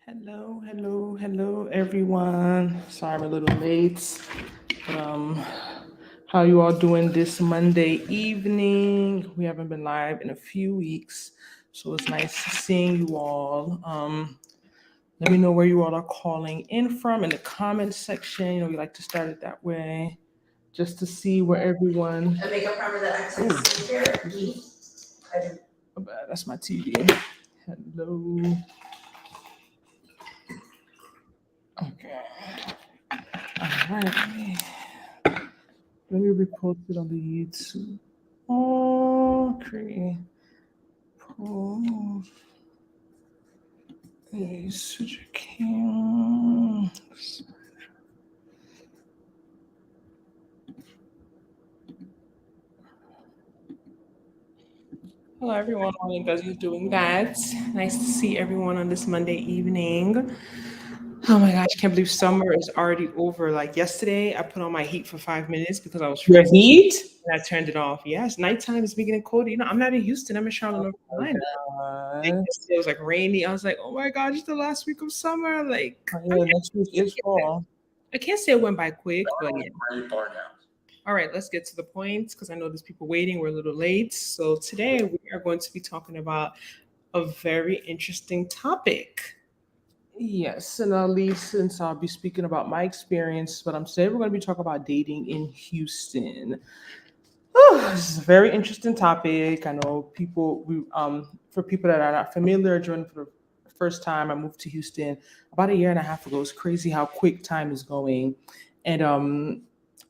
Hello, everyone. Sorry I'm a little late. But, how you all doing this Monday evening? We haven't been live in a few weeks, so it's nice seeing you all. Let me know where you all are calling in from in the comment section. We like to start it that way, just to see where everyone. A makeup primer that acts like skincare. Oh, that's my TV. Hello. Okay. All right. Let me repost it on the YouTube. Okay. Post. Switch cam. Hello, everyone. How are you guys doing that? Nice to see everyone on this Monday evening. Oh my gosh, I can't believe summer is already over. Like yesterday, I put on my heat for 5 minutes because I was Your freezing heat? and I turned it off. Yes, nighttime is beginning colder. I'm not in Houston, I'm in Charlotte, North Oh Carolina. Like God. yesterday it was like rainy. I was like, oh my gosh, it's the last week of summer. Like, Oh, yeah, next week is fall. I can't say it went by quick, but yeah. All right, let's get to the point because I know there's people waiting. We're a little late. So today we are going to be talking about a very interesting topic. Yes, and at least since I'll be speaking about my experience, but I'm saying we're going to be talking about dating in Houston. This is a very interesting topic. I know for people that are not familiar, joining for the first time, I moved to Houston about a year and a half ago. It's crazy how quick time is going, and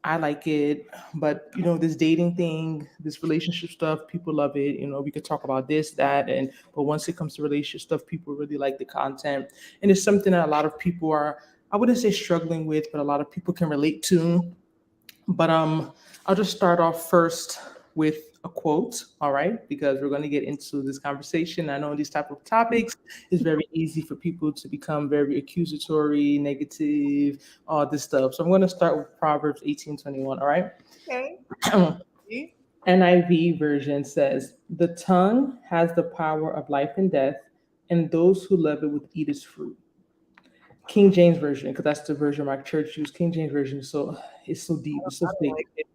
I like it. But this dating thing, this relationship stuff, people love it. We could talk about this, that, and but once it comes to relationship stuff, people really like the content, and it's something that a lot of people are. I wouldn't say struggling with, but a lot of people can relate to. But I'll just start off first with a quote, all right? Because we're going to get into this conversation. I know these type of topics is very easy for people to become very accusatory, negative, all this stuff. So I'm going to start with Proverbs 18:21, all right? Okay. NIV version says, "The tongue has the power of life and death, and those who love it would eat its fruit." King James version, because that's the version my church used. King James version, so it's so deep, it's so I don't thick. like it.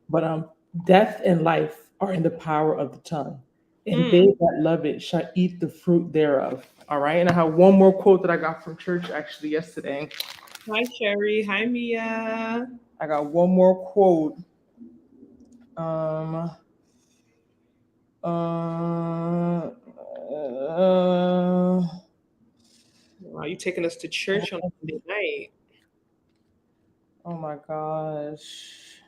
But death and life are in the power of the tongue, and Mm. they that love it shall eat the fruit thereof. All right. And I have one more quote that I got from church actually yesterday. Hi, Sherry. Hi, Mia. I got one more quote. Um. Uh. uh Wow, you taking us to church on Sunday night? oh my gosh.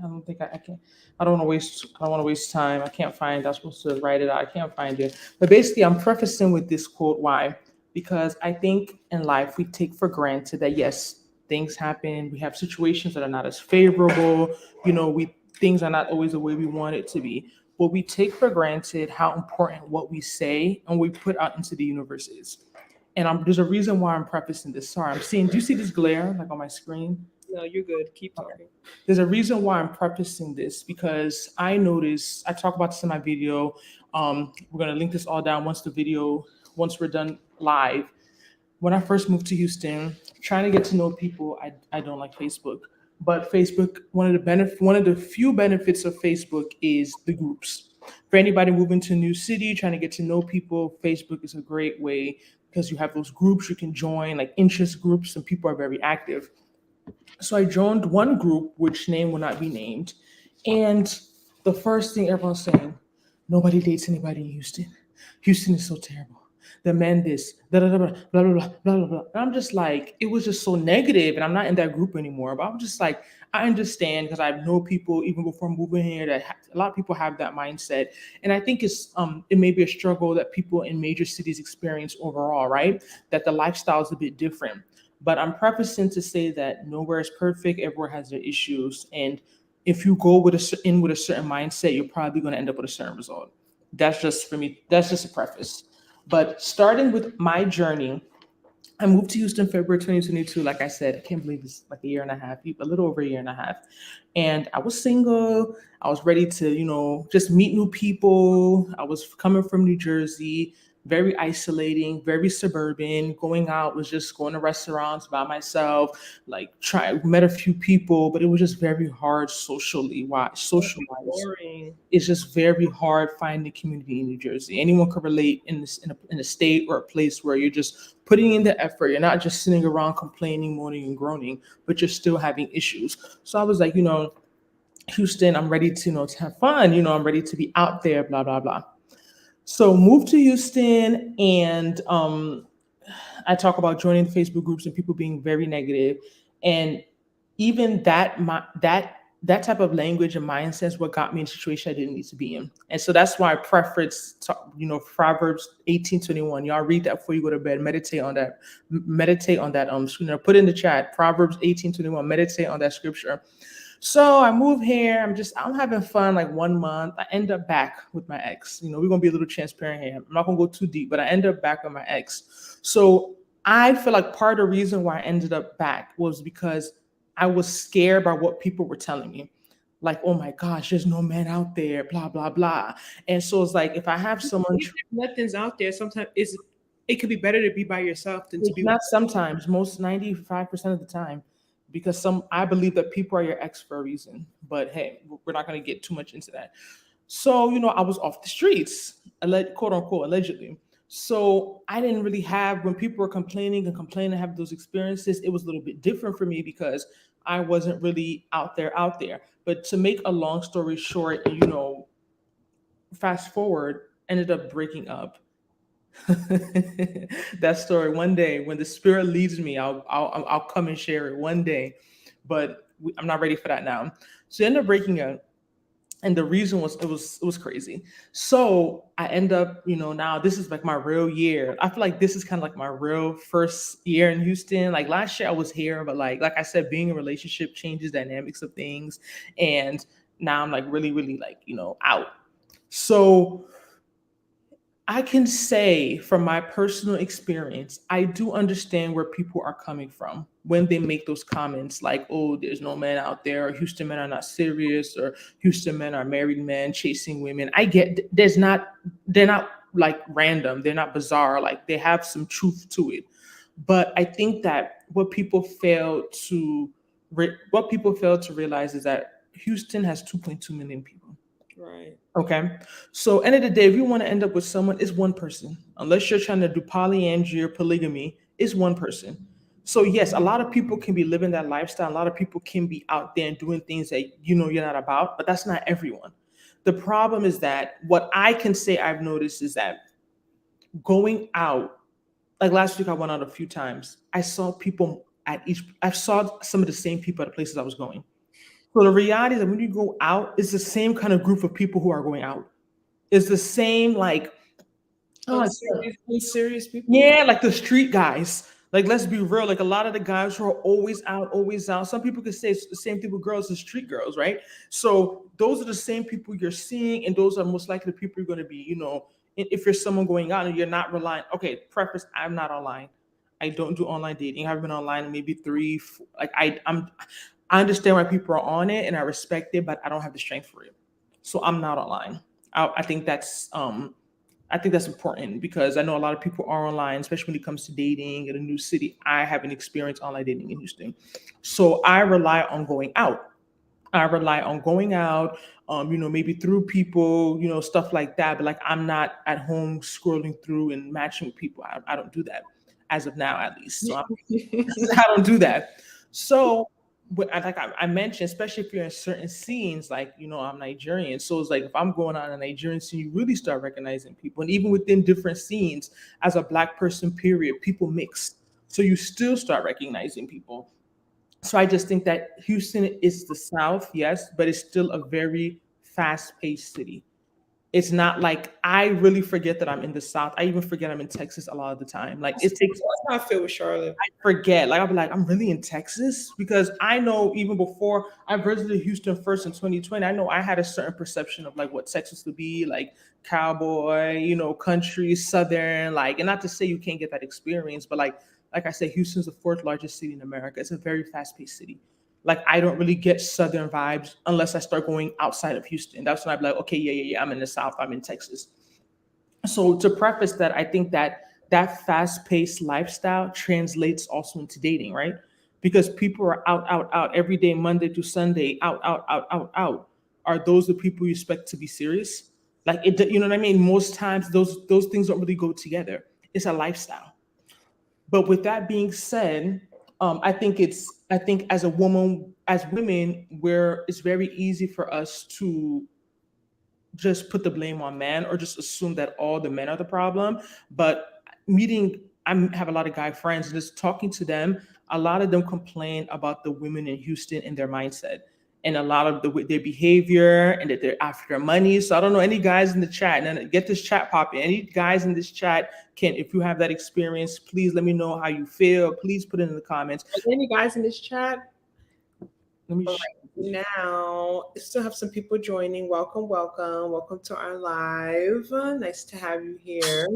I don't think I can. I don't want to waste. I don't want to waste time. I can't find. I'm supposed to write it out. I can't find it. But basically, I'm prefacing with this quote. Why? Because I think in life we take for granted that yes, things happen. We have situations that are not as favorable. We things are not always the way we want it to be. But we take for granted how important what we say and we put out into the universe is. And there's a reason why I'm prefacing this. Sorry, I'm seeing. Do you see this glare like on my screen? No, you're good. Keep Okay. talking. There's a reason why I'm prefacing this because I noticed I talk about this in my video. We're gonna link this all down once we're done live. When I first moved to Houston, trying to get to know people, I don't like Facebook. But Facebook, one of the few benefits of Facebook is the groups. For anybody moving to a new city, trying to get to know people, Facebook is a great way because you have those groups you can join, like interest groups, and people are very active. So I joined one group, which name will not be named. And the first thing everyone's saying, nobody dates anybody in Houston. Houston is so terrible. The men this, blah, blah, blah, blah, blah, blah, blah, blah. And I'm just like, it was just so negative, and I'm not in that group anymore. But I'm just like, I understand because I know people even before moving here that a lot of people have that mindset, and I think it may be a struggle that people in major cities experience overall, right? That the lifestyle is a bit different. But I'm prefacing to say that nowhere is perfect. Everywhere has their issues, and if you go in with a certain mindset, you're probably going to end up with a certain result. That's just for me. That's just a preface. But starting with my journey, I moved to Houston February 2022. Like I said, I can't believe it's like a year and a half, a little over a year and a half. And I was single. I was ready to, just meet new people. I was coming from New Jersey. very isolating, very suburban. Going out was just going to restaurants by myself, like met a few people, but it was just very hard Sounds socialize. boring. It's just very hard finding community in New Jersey. Anyone could relate in this in a state or a place where you're just putting in the effort. You're not just sitting around complaining, moaning, and groaning, but you're still having issues. So I was like, Houston, I'm ready to, to have fun. I'm ready to be out there, blah, blah, blah. So moved to Houston, and I talk about joining Facebook groups and people being very negative, and even that type of language and mindset is what got me in a situation I didn't need to be in. And so that's why I preference, Proverbs 18:21. Y'all read that before you go to bed. Meditate on that. Meditate on that. Put in the chat. Proverbs 18:21. Meditate on that scripture. So I move here. I'm having fun like 1 month. I end up back with my ex. We're gonna be a little transparent here. I'm not gonna go too deep, but I end up back with my ex. So I feel like part of the reason why I ended up back was because I was scared by what people were telling me. Like, oh my gosh, there's no man out there, blah, blah, blah. And so it's like if I have someone Even if nothing's out there, sometimes it could be better to be by yourself than to be not sometimes, most 95% of the time, because I believe that people are your ex for a reason. But hey, we're not going to get too much into that. So I was off the streets, quote unquote, allegedly. So I didn't really have, when people were complaining and complaining, have those experiences. It was a little bit different for me because I wasn't really out there. But to make a long story short, fast forward, ended up breaking up. That story one day when the spirit leads me, I'll come and share it one day, but I'm not ready for that now. So I ended up breaking up, and the reason was it was crazy. So I end up, now this is like my real year. I feel like this is kind of like my real first year in Houston. Like last year I was here, but like I said, being in a relationship changes dynamics of things, and now I'm like really, really like out. So I can say from my personal experience, I do understand where people are coming from when they make those comments like, oh, there's no men out there, or Houston men are not serious, or Houston men are married men chasing women. I get they're not like random, they're not bizarre, like they have some truth to it. But I think that what people fail to realize is that Houston has 2.2 million people. right. Okay. So end of the day, if you want to end up with someone, it's one person. Unless you're trying to do polyandry or polygamy, it's one person. So yes, a lot of people can be living that lifestyle. A lot of people can be out there and doing things that you're not about, but that's not everyone. The problem is that what I can say I've noticed is that going out, like last week I went out a few times. I saw some of the same people at the places I was going. So the reality is that when you go out, it's the same kind of group of people who are going out. It's the same, like, oh, Unserious people. yeah, like the street guys. Like, let's be real. Like a lot of the guys who are always out, always out. Some people could say it's the same thing with girls as street girls, right? So those are the same people you're seeing, and those are most likely the people you're going to be. If you're someone going out and you're not relying. Okay, preface: I'm not online. I don't do online dating. I've been online maybe three. Like I understand why people are on it, and I respect it, but I don't have the strength for it. So I'm not online. I think that's important because I know a lot of people are online, especially when it comes to dating in a new city. I haven't experienced online dating in Houston. So I rely on going out. I rely on going out, maybe through people, stuff like that. But like I'm not at home scrolling through and matching with people. I don't do that as of now, at least. So I don't do that. So, like I mentioned, especially if you're in certain scenes, like I'm Nigerian, so it's like if I'm going on a Nigerian scene, you really start recognizing people, and even within different scenes, as a Black person, period, people mix, so you still start recognizing people. So I just think that Houston is the South, yes, but it's still a very fast-paced city. It's not like I really forget that I'm in the South. I even forget I'm in Texas a lot of the time. Like it takes That's how I feel with Charlotte. I forget. Like I'll be like, I'm really in Texas because I know even before I visited Houston first in 2020, I know I had a certain perception of like what Texas would be like, cowboy, country, southern, like, and not to say you can't get that experience, but like I said, Houston's the fourth largest city in America. It's a very fast-paced city. Like I don't really get southern vibes unless I start going outside of Houston. That's when I'd be like, okay, yeah, I'm in the South, I'm in Texas. So to preface that, I think that that fast-paced lifestyle translates also into dating, right? Because people are out, out, out every day, Monday to Sunday, out, out, out, out, out. Are those the people you expect to be serious? Like it, you know what I mean? Most times those things don't really go together. It's a lifestyle. But with that being said, I think as a woman, as women, where it's very easy for us to just put the blame on men or just assume that all the men are the problem. But I have a lot of guy friends, and just talking to them, a lot of them complain about the women in Houston and their mindset, and a lot of their behavior, and that they're after their money. So I don't know any guys in the chat, and then get this chat popping. Any guys in this chat can, if you have that experience, please let me know how you feel. Please put it in the comments. Are there any guys in this chat? Let me. All right. Now, still have some people joining. Welcome, welcome, welcome to our live. Nice to have you here.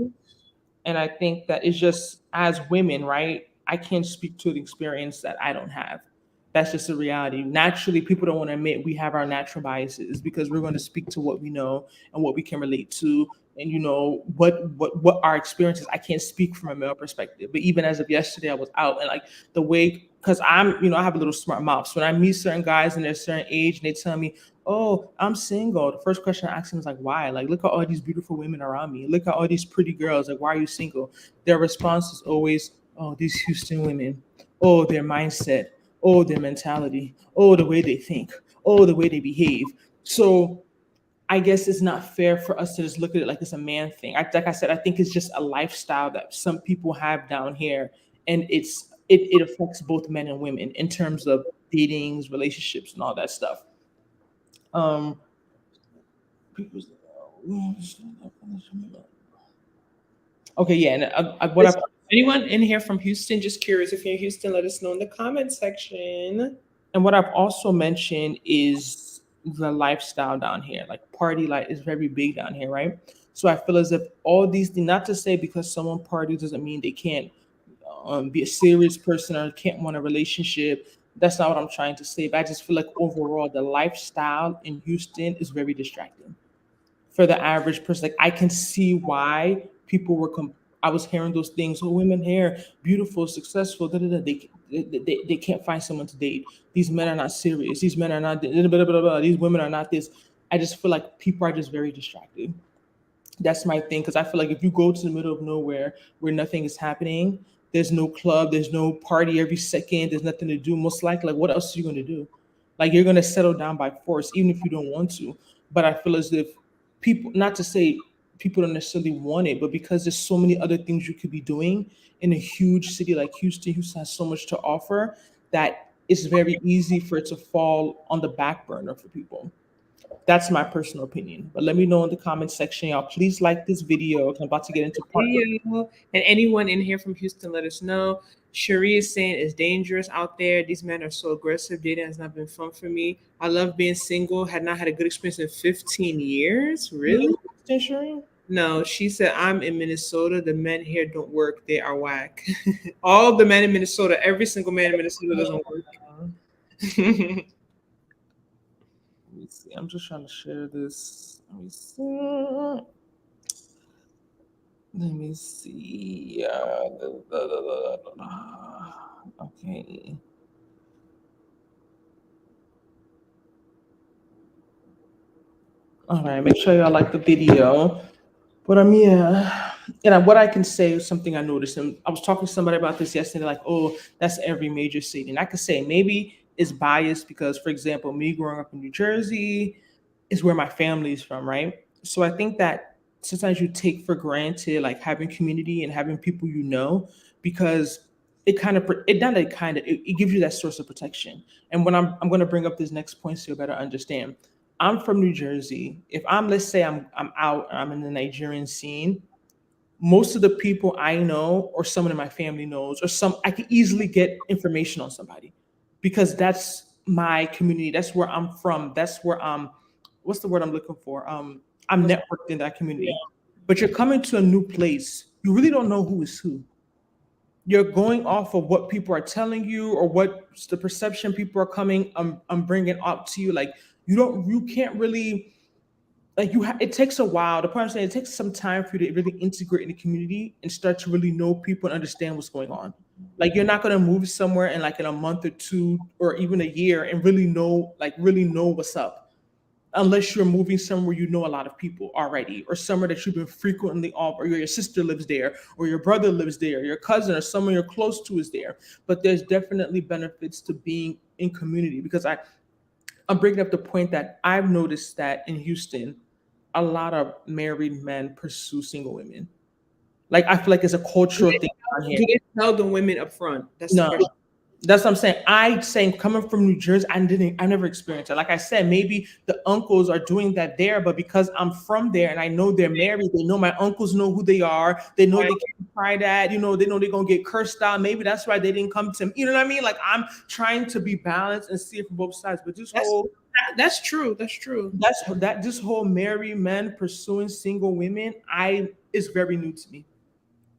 And I think that it's just as women, right? I can't speak to an experience that I don't have. That's just a reality. Naturally, people don't want to admit we have our natural biases because we're going to speak to what we know and what we can relate to, and what our experiences. I can't speak from a male perspective, but even as of yesterday, I was out, and like the way, because I have a little smart mouth. So when I meet certain guys and they're a certain age and they tell me, "Oh, I'm single," the first question I ask them is like, "Why?" Like, look at all these beautiful women around me. Look at all these pretty girls. Like, why are you single? Their response is always, "Oh, these Houston women. Oh, their mindset. Oh, their mentality. Oh, the way they think. Oh, the way they behave." So I guess it's not fair for us to just look at it like it's a man thing. Like I said, I think it's just a lifestyle that some people have down here, and it affects both men and women in terms of datings, relationships, and all that stuff. Um, okay, yeah, and what I Anyone in here from Houston? Just curious. If you're in Houston, let us know in the comment section. and what I've also mentioned is the lifestyle down here. Like party life is very big down here, right? So I feel as if all these things, not to say because someone parties doesn't mean they can't be a serious person or can't want a relationship. That's not what I'm trying to say. But I just feel like overall the lifestyle in Houston is very distracting for the average person. Like I can see why people were. I was hearing those things. Oh, women here, beautiful, successful. Da, da, da. They can't find someone to date. These men are not serious. These men are not. Blah, blah, blah, blah. These women are not this. I just feel like people are just very distracted. That's my thing, because I feel like if you go to the middle of nowhere where nothing is happening, there's no club, there's no party every second, there's nothing to do. Most likely, like what else are you going to do? Like you're going to settle down by force, even if you don't want to. But I feel as if people, not to say people don't necessarily want it, but because there's so many other things you could be doing in a huge city like Houston. Houston has so much to offer that it's very easy for it to fall on the back burner for people. That's my personal opinion. But let me know in the comment section, y'all. Please like this video. I'm about to get into part. Video. And anyone in here from Houston, let us know. Cherie is saying it's dangerous out there. These men are so aggressive. Dating has not been fun for me. I love being single. Had not had a good experience in 15 years. Really? Sure. No, she said, I'm in Minnesota. The men here don't work. They are whack. All the men in Minnesota, every single man in Minnesota doesn't work. Let me see. I'm just trying to share this. Let me see. Let me see. Okay. All right. Make sure y'all like the video. But yeah, what I can say is something I noticed, and I was talking to somebody about this yesterday. Like, oh, that's every major city, and I could say maybe it's biased because, for example, me growing up in New Jersey is where my family is from, right? So I think that sometimes you take for granted like having community and having people you know, because it kind of it not it kind of it gives you that source of protection. And when I'm going to bring up this next point so you better understand. I'm from New Jersey. If I'm, let's say I'm out, I'm in the Nigerian scene, most of the people I know or someone in my family knows, or some I can easily get information on somebody because that's my community. That's where I'm from. That's where I'm, what's the word I'm looking for? I'm networked in that community. But you're coming to a new place. You really don't know who is who. You're going off of what people are telling you or what's the perception people are coming, I'm bringing up to you. Like you can't really like it takes a while. The point I'm saying, it takes some time for you to really integrate in the community and start to really know people and understand what's going on. Like you're not gonna move somewhere in like in a month or two or even a year and really know what's up unless you're moving somewhere you know a lot of people already, or somewhere that you've been frequently off, or your sister lives there, or your brother lives there, your cousin or someone you're close to is there. But there's definitely benefits to being in community because I'm bringing up the point that I've noticed that in Houston, a lot of married men pursue single women. Like I feel like it's a Do cultural they thing on here. do they tell the women up front? That's the No, question. that's what I'm saying. I saying coming from New Jersey, I never experienced it. Like I said, maybe the uncles are doing that there, but because I'm from there and I know they're married, they know my uncles know who they are. They know they Right. can't try that. They know they're gonna get cursed out. Maybe that's why they didn't come to me. You know what I mean? Like I'm trying to be balanced and see it from both sides. But That's that's true. That's true. this whole married men pursuing single women, I is very new to me.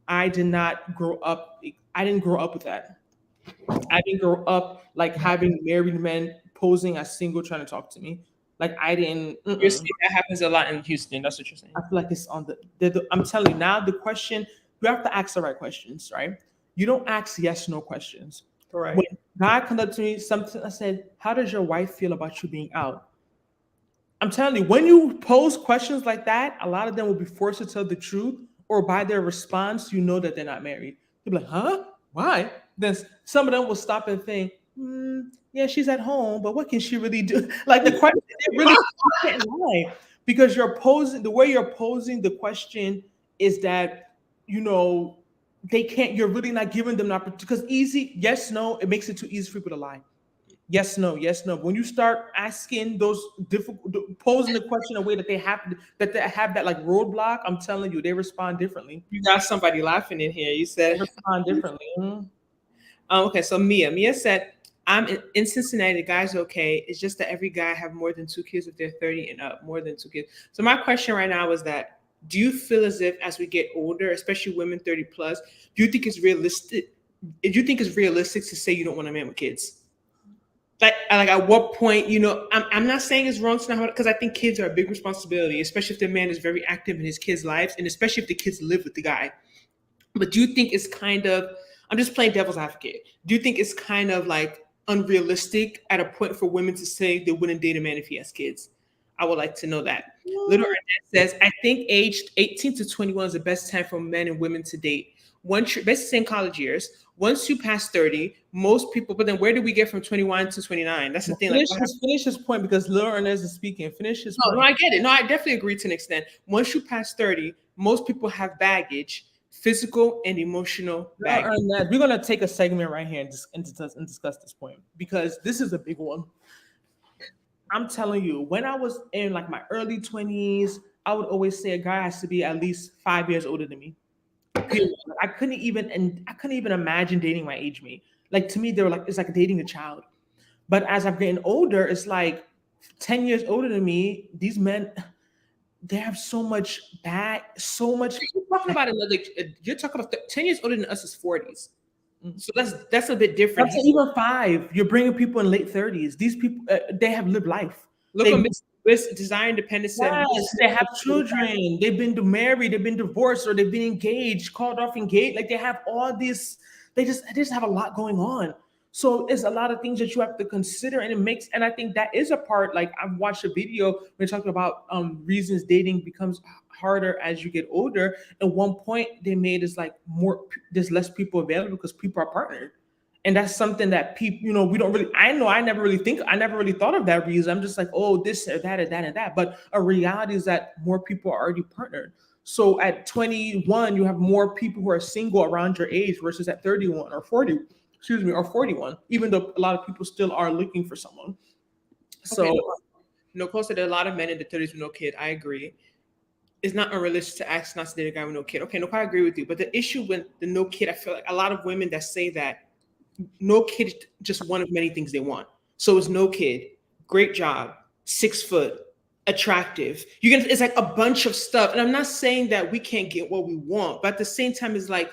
I did not grow up. I didn't grow up with that. I didn't grow up like having married men posing as single trying to talk to me. Like I didn't. You're saying that happens a lot in Houston. That's what you're saying. I feel like it's on I'm telling you now. The question you have to ask the right questions, right? You don't ask yes no questions. Correct. When God comes up to me, something I said, "How does your wife feel about you being out?" I'm telling you, when you pose questions like that, a lot of them will be forced to tell the truth, or by their response, you know that they're not married. They'll be like, "Huh? Why?" Then some of them will stop and think, "Yeah, she's at home, but what can she really do?" Like the question, they really can't lie because the way you're posing the question is that you know they can't. You're really not giving them an opportunity because easy yes no, it makes it too easy for people to lie. Yes, no, yes, no. When you start asking those difficult, posing the question in a way that they have that like roadblock, I'm telling you, they respond differently. You got somebody laughing in here. You They said, respond differently. okay, so Mia said, I'm in Cincinnati. The guy's okay. It's just that every guy have more than two kids if they're 30 and up, more than two kids. So my question right now is that, do you feel as if as we get older, especially women 30 plus, do you think it's realistic? Do you think it's realistic to say you don't want a man with kids? Like at what point, I'm not saying it's wrong to not, because I think kids are a big responsibility, especially if the man is very active in his kids' lives, and especially if the kids live with the guy. But do you think it's kind of, I'm just playing devil's advocate. Do you think it's kind of like unrealistic at a point for women to say they wouldn't date a man if he has kids? I would like to know that. Little Ernest says, I think aged 18 to 21 is the best time for men and women to date. Once you're basically in college years, once you pass 30, most people, but then where do we get from 21 to 29? That's the thing. Like, Finish his point because Lil Ernest is speaking. Finish his no, point. I get it. No, I definitely agree to an extent. Once you pass 30, most people have baggage, physical and emotional baggage. We're gonna take a segment right here and discuss this point because this is a big one. I'm telling you, when I was in like my early 20s, I would always say a guy has to be at least 5 years older than me. Period. I couldn't even imagine dating my age mate. Like to me, they were like it's like dating a child. But as I'm getting older, it's like 10 years older than me. These men, they have so much. You're talking about another. You're talking about 10 years older than us is 40s. So that's a bit different. That's even 5. You're bringing people in late 30s. These people, they have lived life. Look They, at Miss Desire Independence. yes, they have children. They've been married. They've been divorced, or they've been engaged, called off engaged. Like they have all this. They just have a lot going on. So it's a lot of things that you have to consider, and it makes. And I think that is a part. Like I've watched a video when they're talking about reasons dating becomes harder as you get older. At one point, they made is like there's less people available because people are partnered. And that's something that people, we don't really, I know I never really thought of that reason. I'm just like, oh, this or that or that and that. But a reality is that more people are already partnered. So at 21, you have more people who are single around your age versus at 31 or 40, excuse me, or 41, even though a lot of people still are looking for someone. So, okay, Nicole said there are a lot of men in the 30s with no kid. I agree. It's not unrealistic to ask not to date a guy with no kid. Okay, Nicole, I agree with you. But the issue with the no kid, I feel like a lot of women that say that no kid is just one of many things they want. So it's no kid, great job, 6 foot, attractive. It's like a bunch of stuff. And I'm not saying that we can't get what we want, but at the same time, it's like,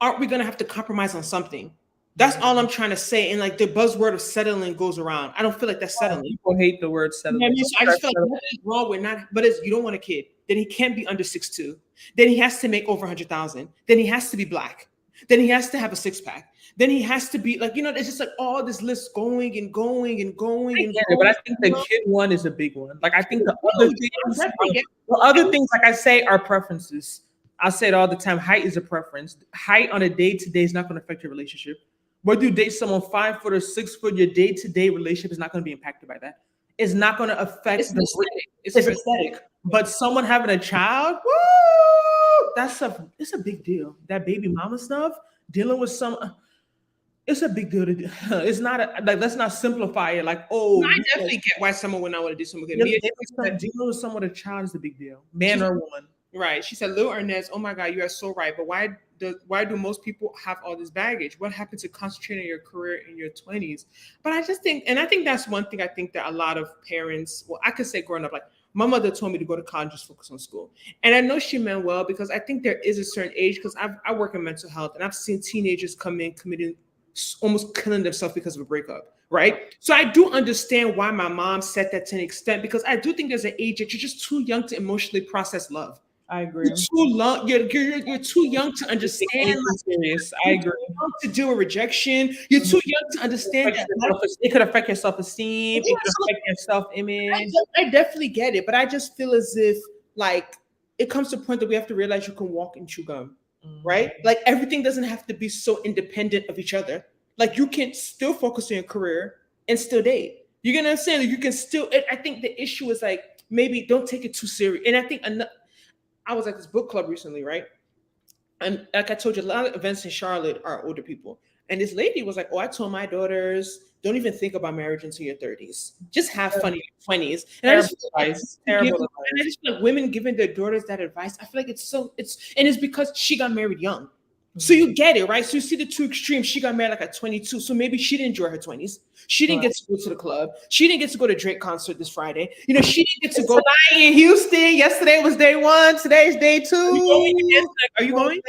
aren't we gonna have to compromise on something? That's all I'm trying to say. And like the buzzword of settling goes around. I don't feel like that's settling. People hate the word You know settling. what I mean? So I just feel like nothing's wrong with not, but it's, you don't want a kid. Then he can't be under 6'2". Then he has to make over 100,000. Then he has to be black. Then he has to have a 6-pack. Then he has to be like, it's just like all this list going and going and going and going. But I think the kid one is a big one. Like I think the Huge. other things, like I say, are preferences. I say it all the time. Height is a preference. Height on a day-to-day is not going to affect your relationship. Whether you date someone 5 foot or 6 foot, your day-to-day relationship is not going to be impacted by that. It's not going to affect It's the aesthetic. It's aesthetic. But someone having a child, woo, it's a big deal. That baby mama stuff, dealing with some, it's a big deal to do. It's not like, let's not simplify it. Like, oh, I definitely get why someone would not want to do something with dealing me. with someone with a child is a big deal, man or woman. Right. She said, Lil Ernest, oh my God, you are so right. But why do most people have all this baggage? What happened to concentrating your career in your 20s? But I just think, and I think that's one thing I think that a lot of parents, well, I could say growing up, like my mother told me to go to college, just focus on school. And I know she meant well, because I think there is a certain age, because I work in mental health and I've seen teenagers come in committing, almost killing themselves because of a breakup. Right. So I do understand why my mom said that to an extent, because I do think there's an age that you're just too young to emotionally process love. I agree. You're too long. You're too young to understand. Serious. I agree. To deal with rejection. You're too young to understand that it could affect your self-esteem. It could affect your self-image. I definitely get it, but I just feel as if like it comes to a point that we have to realize you can walk and chew gum, right? Like everything doesn't have to be so independent of each other. Like you can still focus on your career and still date. You get what I'm saying? Like you can still. I think the issue is like maybe don't take it too serious. And I think I was at this book club recently, right? And like I told you, a lot of events in Charlotte are older people. And this lady was like, oh, I told my daughters, don't even think about marriage until your 30s. Just have fun in your 20s. And I just feel like women giving their daughters that advice, I feel like it's because she got married young. So you get it, right? So you see the two extremes. She got married like at 22. So maybe she didn't enjoy her 20s. She didn't get to go to the club. She didn't get to go to Drake concert this Friday. She didn't get to go in Houston. Yesterday was day 1. Today's day 2. Are you going?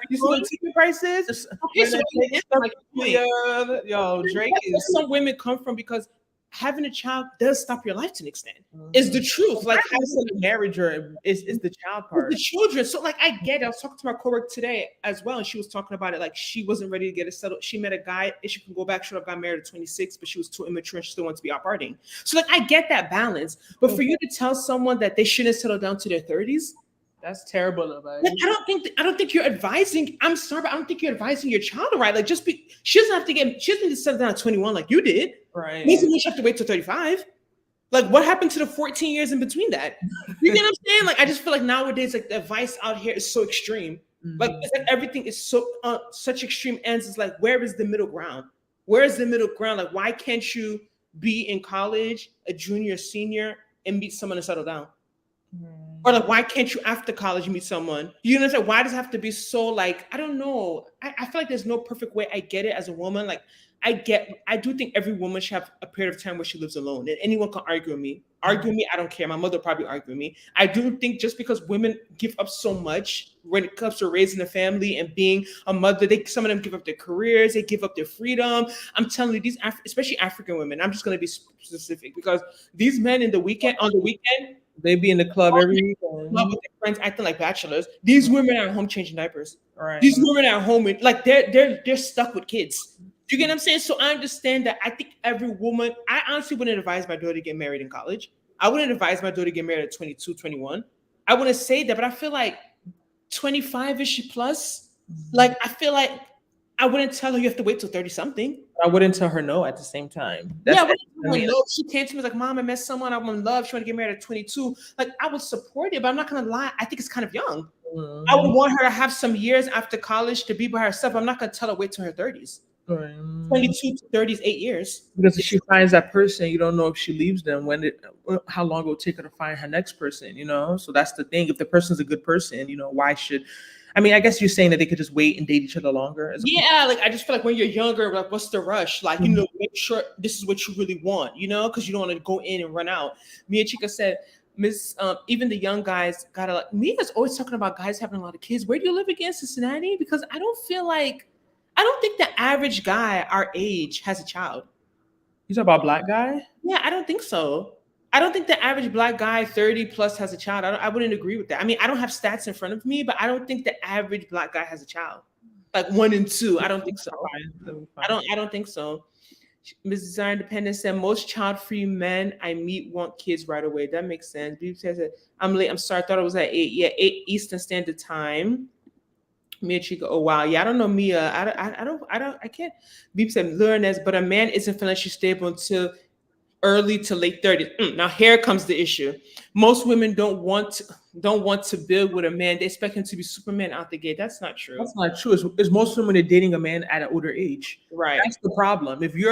You see what ticket prices? Okay, so yo, Drake is. Some women come from, because having a child does stop your life to an extent. Is the truth. Like having a marriage is the child part. The children. So like I get it. I was talking to my coworker today as well, and she was talking about it. Like she wasn't ready to get it settled. She met a guy, and she can go back. She would have got married at 26, but she was too immature and she still wants to be out partying. So like I get that balance. But for you to tell someone that they shouldn't settle down to their 30s, that's terrible advice. Like, I don't think you're advising. I'm sorry, but I don't think you're advising your child, right? Like she doesn't need to settle down at 21 like you did. Right. Maybe you have to wait till 35. Like what happened to the 14 years in between that? You get what I'm saying? Like I just feel like nowadays, like the advice out here is so extreme. Like it's like everything is so such extreme ends. It's like, where is the middle ground? Where is the middle ground? Like why can't you be in college, a junior, senior, and meet someone and settle down? Or like, why can't you after college meet someone? You know what I'm saying? Why does it have to be so like, I don't know. I feel like there's no perfect way. I get it as a woman. Like I do think every woman should have a period of time where she lives alone. And anyone can argue with me. Argue with me, I don't care. My mother probably argue with me. I do think just because women give up so much when it comes to raising a family and being a mother, some of them give up their careers, they give up their freedom. I'm telling you, these especially African women, I'm just going to be specific, because these men on the weekend, they be in the club every weekend. Club with their friends acting like bachelors. These women are at home changing diapers. Right. These women are at home like they're stuck with kids. You get what I'm saying? So I understand that. I think every woman, I honestly wouldn't advise my daughter to get married in college. I wouldn't advise my daughter to get married at 22, 21. I wouldn't say that, but I feel like 25-ish plus, like I feel like I wouldn't tell her you have to wait till 30 something. I wouldn't tell her no at the same time. She came to me like, Mom, I met someone I'm in love. She want to get married at 22. Like I would support it, but I'm not gonna lie. I think it's kind of young. I would want her to have some years after college to be by herself. I'm not gonna tell her wait till her 30s. 22 to 30s, 8 years. Because if she finds that person, you don't know if she leaves them, how long it will take her to find her next person, So that's the thing. If the person's a good person, why should, I guess you're saying that they could just wait and date each other longer. Yeah, like I just feel like when you're younger, like what's the rush? Like, make sure this is what you really want, because you don't want to go in and run out. Me and Chica said, even the young guys gotta Mia's always talking about guys having a lot of kids. Where do you live again? Cincinnati? Because I don't feel like I don't think the average guy our age has a child. You talk about black guy? Yeah, I don't think so. I don't think the average black guy 30 plus has a child. I wouldn't agree with that. I mean, I don't have stats in front of me, but I don't think the average black guy has a child. Like 1 and 2. I don't think so. I don't think so. Mrs. Desire Independent said most child-free men I meet want kids right away. That makes sense. Beep says that I'm late. I'm sorry. I thought it was at 8. Yeah, 8 Eastern Standard Time. Mia Chica, oh wow, yeah, I don't know Mia. I can't. Beep said learn this, but a man isn't financially stable until early to late 30s. Now here comes the issue. Most women don't want to build with a man. They expect him to be Superman out the gate. That's not true. That's not true. It's most women are dating a man at an older age. Right. That's the problem. If you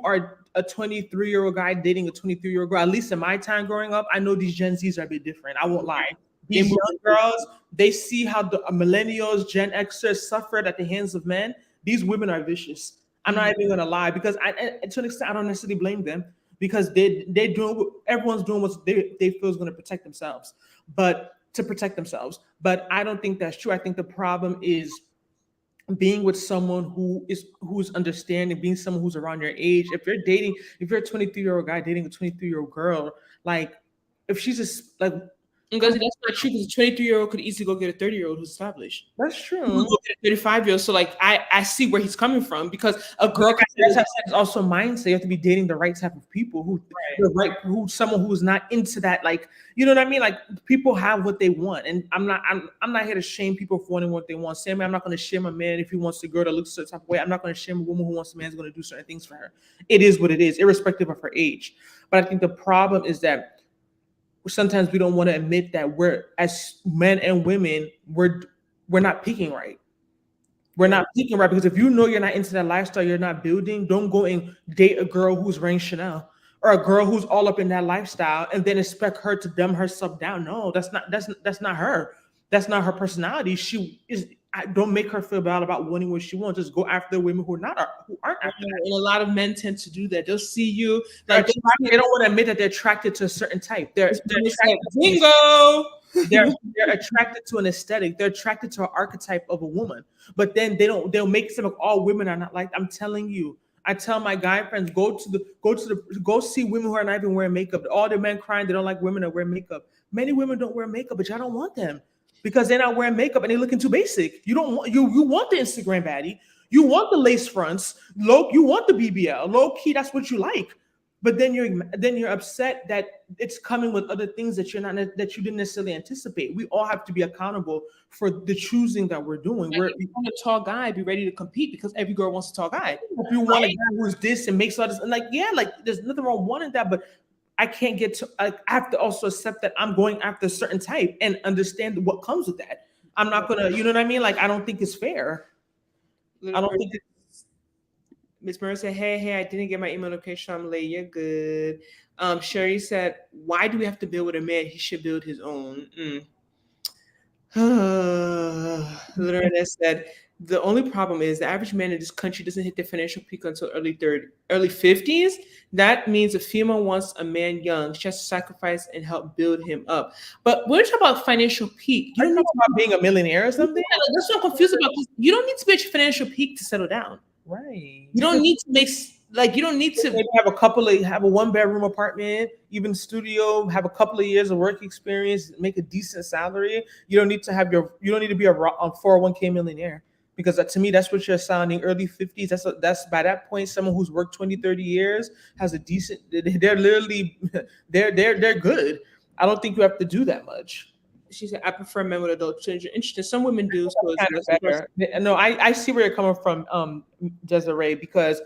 are a 23-year-old guy dating a 23-year-old girl, at least in my time growing up, I know these Gen Zs are a bit different. I won't lie. These young girls, they see how the millennials, Gen Xers suffered at the hands of men. These women are vicious. I'm not even gonna lie because to an extent I don't necessarily blame them because everyone's doing what they feel is going to protect themselves, but to protect themselves. But I don't think that's true. I think the problem is being with someone who's understanding, being someone who's around your age. If you're a 23-year-old guy dating a 23-year-old girl, like if she's just like. Because that's not true. Because a 23-year-old could easily go get a 30-year-old who's established. That's true. Go get a 35-year-old. So like I see where he's coming from because a girl. That's also mindset. You have to be dating the right type of people someone who's not into that. Like you know what I mean. Like people have what they want, and I'm not here to shame people for wanting what they want. Same way, I'm not going to shame a man if he wants a girl that looks a certain type of way. I'm not going to shame a woman who wants a man who's going to do certain things for her. It is what it is, irrespective of her age. But I think the problem is that sometimes we don't want to admit that we're as men and women we're not peaking right. We're not peaking right because if you know you're not into that lifestyle, you're not building. Don't go and date a girl who's wearing Chanel or a girl who's all up in that lifestyle and then expect her to dumb herself down. No, that's not her. That's not her personality. She is. Don't make her feel bad about wanting what she wants. Just go after women who aren't after that. And a lot of men tend to do that. They'll see you like they don't want to admit that they're attracted to a certain type. They're bingo. They're attracted to an aesthetic. They're attracted to an archetype of a woman. But then they'll make it seem like all women are not like. I'm telling you. I tell my guy friends go see women who are not even wearing makeup. All the men crying they don't like women that wear makeup. Many women don't wear makeup, but y'all don't want them. Because they're not wearing makeup and they're looking too basic. You don't want you want the Instagram baddie. You want the lace fronts. You want the BBL. Low key, that's what you like. But then you're upset that it's coming with other things that you didn't necessarily anticipate. We all have to be accountable for the choosing that we're doing. If you want a tall guy, be ready to compete because every girl wants a tall guy. If you want a guy who's this and makes all this, and there's nothing wrong wanting that, but I can't get to. I have to also accept that I'm going after a certain type and understand what comes with that. I'm not gonna, you know what I mean? Like I don't think it's fair. I don't think. Miss Murray said, "Hey, I didn't get my email notification. I'm late. You're good." Sherry said, "Why do we have to build with a man? He should build his own." Lorena said, "The only problem is the average man in this country doesn't hit their financial peak until early 50s. That means a female wants a man young. She has to sacrifice and help build him up." But we're talking about financial peak. You don't know about being a millionaire or something? Yeah, that's what I'm confused about. You don't need to be at your financial peak to settle down. Right. You don't need to you don't need to maybe have a 1-bedroom apartment, even studio, have a couple of years of work experience, make a decent salary. You don't need to be a 401k millionaire because to me that's what you're sounding. Early 50s. That's by that point someone who's worked 20-30 years has a decent. They're literally they're good. I don't think you have to do that much. She said, "I prefer men with adult children." Interesting. Some women do. So it's better. No, I see where you're coming from, Desiree, because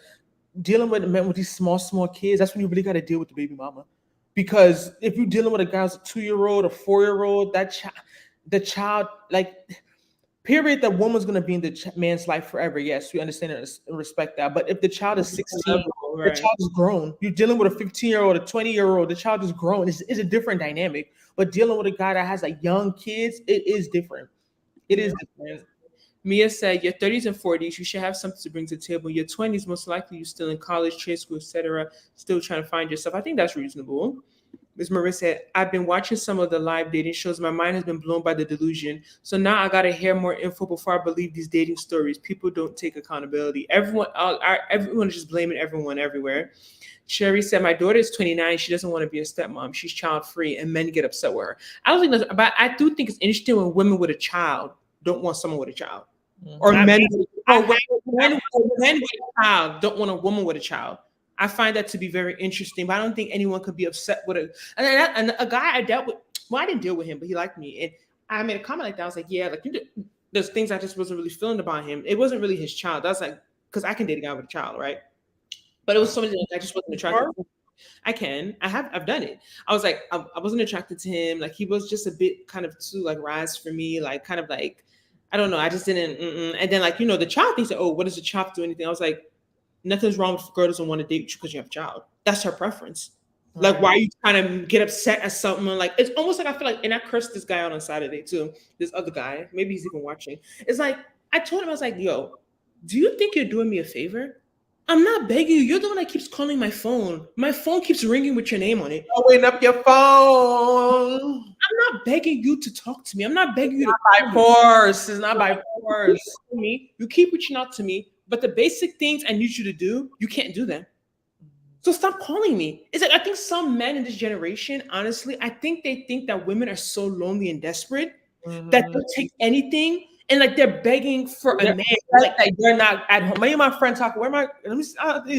dealing with men with these small kids, that's when you really got to deal with the baby mama. Because if you're dealing with a guy who's a 2-year-old, a 4-year-old, the child, like, period, that woman's going to be in the man's life forever. Yes, we understand and respect that. But if the child is 16, the child is grown. You're dealing with a 15-year-old, a 20-year-old, the child is grown. It's a different dynamic. But dealing with a guy that has like young kids, it is different. It is different. Mia said, "Your 30s and 40s, you should have something to bring to the table. Your 20s, most likely you're still in college, trade school, etc., still trying to find yourself." I think that's reasonable. Ms. Maria said, I've been watching some of the live dating shows. My mind has been blown by the delusion. So now I got to hear more info before I believe these dating stories. People don't take accountability. Everyone is just blaming everyone everywhere. Sherry said, my daughter is 29. She doesn't want to be a stepmom. She's child free, and men get upset with her. I don't think that's, but I do think it's interesting when women with a child don't want someone with a child. Or men with a child don't want a woman with a child. I find that to be very interesting, but I don't think anyone could be upset with it. And a guy I dealt with, well, I didn't deal with him, but he liked me. And I made a comment like that. I was like, yeah, like there's things I just wasn't really feeling about him. It wasn't really his child. That's like, because I can date a guy with a child, right? But it was something that I just wasn't attracted to. I've done it. I was like, I wasn't attracted to him. Like he was just a bit kind of too like rise for me, like kind of like, I don't know. I just didn't. And then like, the child thinks, oh, what does the child do anything? I was like, nothing's wrong if a girl doesn't want to date you because you have a child. That's her preference. Like, why you kind of get upset at something? Like, it's almost like I feel like, and I cursed this guy out on Saturday too. This other guy, maybe he's even watching. It's like, I told him, I was like, yo, do you think you're doing me a favor? I'm not begging you. You're the one that keeps calling my phone. My phone keeps ringing with your name on it. Blowing up your phone. I'm not begging you to talk to me. I'm not begging you to by force. It's not by force. You keep reaching out to me, but the basic things I need you to do, you can't do them. So stop calling me. It's like, I think some men in this generation, honestly, I think they think that women are so lonely and desperate that they'll take anything. And like they're begging for a man. Like they're not at home. Many of my friends talk. Where am I? Let me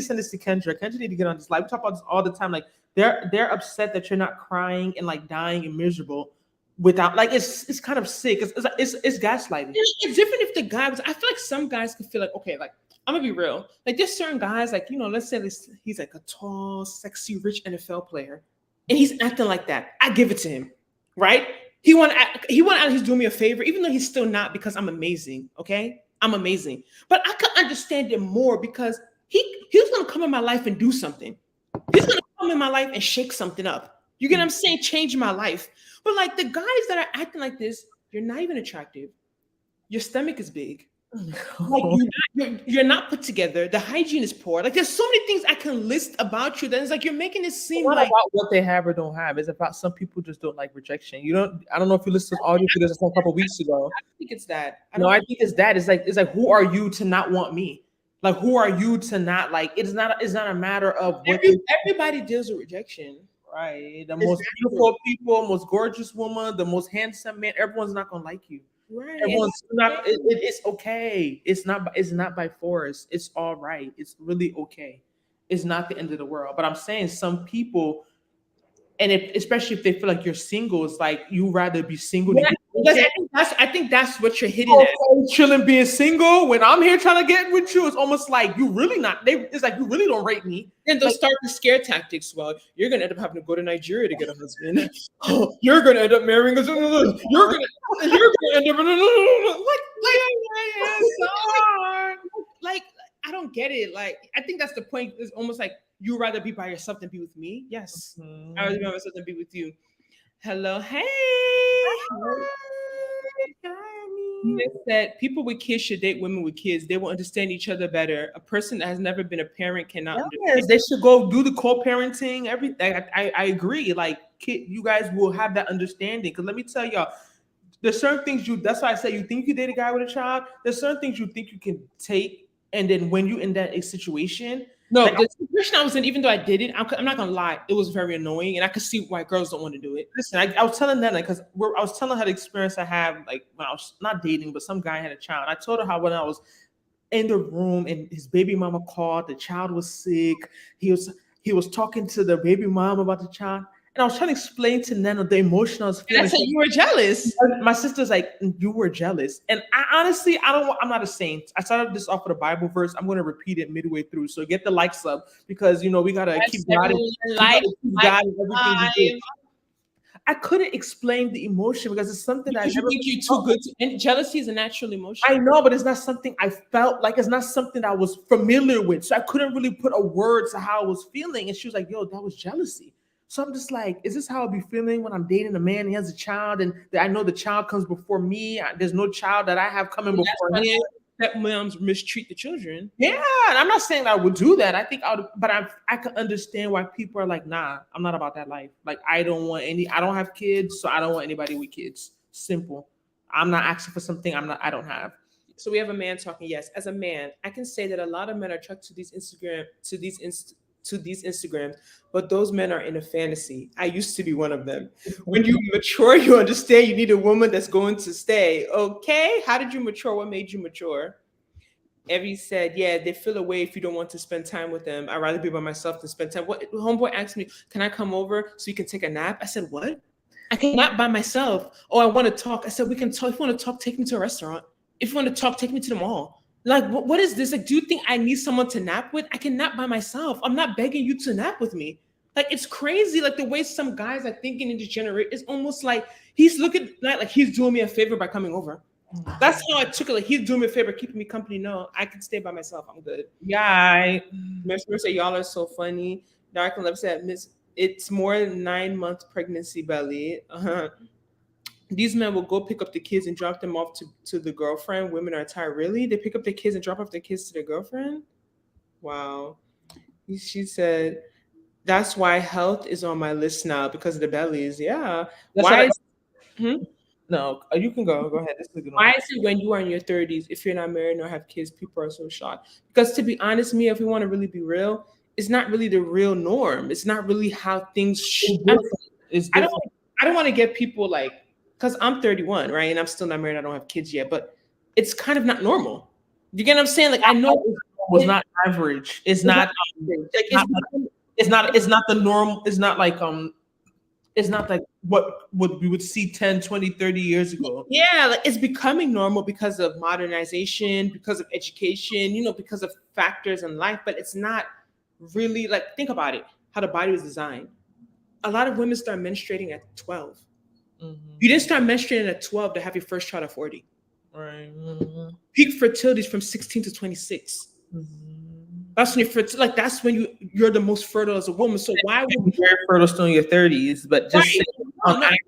send this to Kendra. Kendra need to get on this live. We talk about this all the time. Like they're upset that you're not crying and like dying and miserable without like it's kind of sick. It's gaslighting. It's different if the guy was. I feel like some guys could feel like, okay, like I'm gonna be real. Like there's certain guys, like let's say he's like a tall, sexy, rich NFL player, and he's acting like that. I give it to him, right? He want to he's doing me a favor, even though he's still not, because I'm amazing. Okay, I'm amazing, but I could understand him more because he's gonna come in my life and do something. He's gonna come in my life and shake something up. You get what I'm saying? Change my life. But like the guys that are acting like this, you're not even attractive. Your stomach is big. Like you're not put together. The hygiene is poor. Like there's so many things I can list about you that it's like you're making it seem like about what they have or don't have. It's about some people just don't like rejection. I don't know if you listened to audio videos a couple of weeks ago. I think it's that. I think it's that. It's like who are you to not want me? Like who are you to not like? It's not a matter of what everybody deals with rejection. Right. The most beautiful people, most gorgeous woman, the most handsome man, everyone's not gonna like you. Right. Everyone's not. It's okay. It's not by force. It's all right. It's really okay. It's not the end of the world. But I'm saying some people, and especially if they feel like you're single, it's like you rather be single. Yeah, I think that's what you're hitting at. Chilling being single when I'm here trying to get with you, it's almost like you really not. It's like you really don't rate me. And they'll start the scare tactics. Well, you're gonna end up having to go to Nigeria to get a husband. You're gonna end up marrying us. You're gonna end up like I don't get it. Like I think that's the point. It's almost like you rather be by yourself than be with me. Yes, I rather be by myself than be with you. Hello, hey. They said people with kids should date women with kids. They will understand each other better. A person that has never been a parent cannot understand. They should go do the co-parenting, everything. I agree. Like, you guys will have that understanding. Because let me tell y'all, there's certain things that's why I say you think you date a guy with a child. There's certain things you think you can take. And then when you in that situation, no, the situation I was in, even though I did it, I'm not gonna lie, it was very annoying, and I could see why girls don't want to do it. Listen, I was telling Nnena because I was telling her the experience I have, like when I was not dating, but some guy had a child. I told her how when I was in the room and his baby mama called, the child was sick. He was talking to the baby mom about the child. And I was trying to explain to Nnena the emotion I was feeling. And I said, you were jealous. My sister's like, you were jealous. And I honestly, I'm not a saint. I started this off with a Bible verse. I'm going to repeat it midway through. So get the likes up because, we got to keep God in everything we do. I couldn't explain the emotion because it's something that I never think you're too good to, and jealousy is a natural emotion. I know, but it's not something I felt like. It's not something I was familiar with. So I couldn't really put a word to how I was feeling. And she was like, yo, that was jealousy. So I'm just like, is this how I'll be feeling when I'm dating a man? He has a child, and I know the child comes before me. There's no child that I have coming before him. that moms mistreat the children. Yeah, and I'm not saying I would do that. I think I would, but I can understand why people are like, nah, I'm not about that life. Like, I don't have kids, so I don't want anybody with kids. Simple. I'm not asking for something I don't have. So we have a man talking. Yes, as a man, I can say that a lot of men are attracted to these Instagrams, but those men are in a fantasy. I used to be one of them. When you mature, you understand you need a woman that's going to stay. Okay, how did you mature? What made you mature? Evie said, "Yeah, they feel away if you don't want to spend time with them. I'd rather be by myself than spend time." What homeboy asked me, "Can I come over so you can take a nap?" I said, "What? I can nap by myself." "Oh, I want to talk." I said, "We can talk. If you want to talk, take me to a restaurant. If you want to talk, take me to the mall." Like, what is this? Like, do you think I need someone to nap with? I can nap by myself. I'm not begging you to nap with me. Like, it's crazy. Like, the way some guys are thinking in this generation, it's almost like he's looking like he's doing me a favor by coming over. That's how I took it. Like, he's doing me a favor, keeping me company. No, I can stay by myself. I'm good. Yeah, Miss said, "Y'all are so funny." Dark and Love said, "Miss, it's more than 9 month pregnancy belly." These men will go pick up the kids and drop them off to the girlfriend. Women are tired. Really? They pick up the kids and drop off the kids to their girlfriend? Wow. She said, "That's why health is on my list now because of the bellies." Yeah. that's Why what is no, you can go. Go ahead. This is a good one. why is it when you are in your 30s, if you're not married nor have kids, people are so shocked? Because to be honest, Mia, if we want to really be real, it's not really the real norm. It's not really how things. It's I different. don't want to get people like, because I'm 31, right, and I'm still not married. I don't have kids yet, but it's kind of not normal. You get what I'm saying? Like, I know It was not average. It's not. It's not the norm. It's not like what we would see 10, 20, 30 years ago. Yeah, like it's becoming normal because of modernization, because of education, because of factors in life, but it's not really like, think about it, how the body was designed. A lot of women start menstruating at 12. You didn't start menstruating at 12 to have your first child at 40. Right. Peak fertility is from 16 to 26. That's when that's when you're the most fertile as a woman. So why would you're very fertile still in your 30s, but just on average.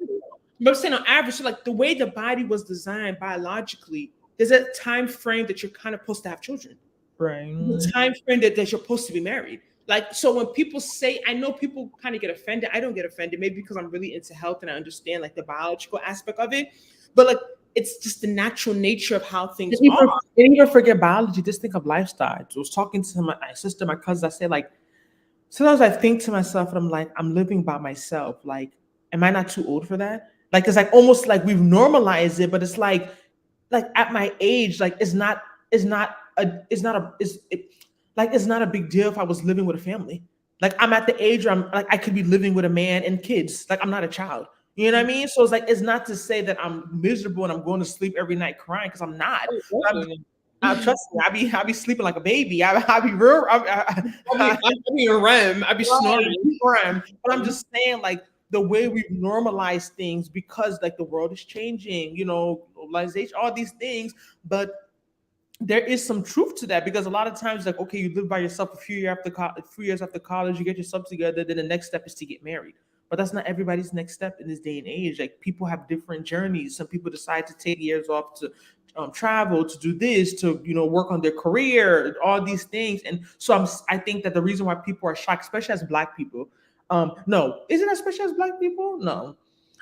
But I'm saying on average, so like the way the body was designed biologically, there's a time frame that you're kind of supposed to have children. right. The time frame that you're supposed to be married. Like, so when people say, I know people kind of get offended. I don't get offended, maybe because I'm really into health and I understand like the biological aspect of it. But like, it's just the natural nature of how things are. And even forget biology, just think of lifestyle. I was talking to my sister, my cousins. I say, like, sometimes I think to myself, and I'm like, I'm living by myself. Like, am I not too old for that? Like, it's like almost like we've normalized it, but it's like at my age, like it's not a big deal if I was living with a family. Like, I'm at the age where I'm like, I could be living with a man and kids. Like, I'm not a child. You know what I mean? So it's like, it's not to say that I'm miserable and I'm going to sleep every night crying, because I'm not. Trust me, I be sleeping like a baby. I be real. I be in REM. I be snoring. But I'm just saying, like, the way we've normalized things, because like the world is changing, globalization, all these things. But there is some truth to that, because a lot of times, like, okay, you live by yourself a few years after college, you get yourself together, then the next step is to get married. But that's not everybody's next step in this day and age. Like, people have different journeys. Some people decide to take years off to travel, to do this, to work on their career, all these things. And so I think that the reason why people are shocked, especially as Black people, no, is it especially as Black people? No,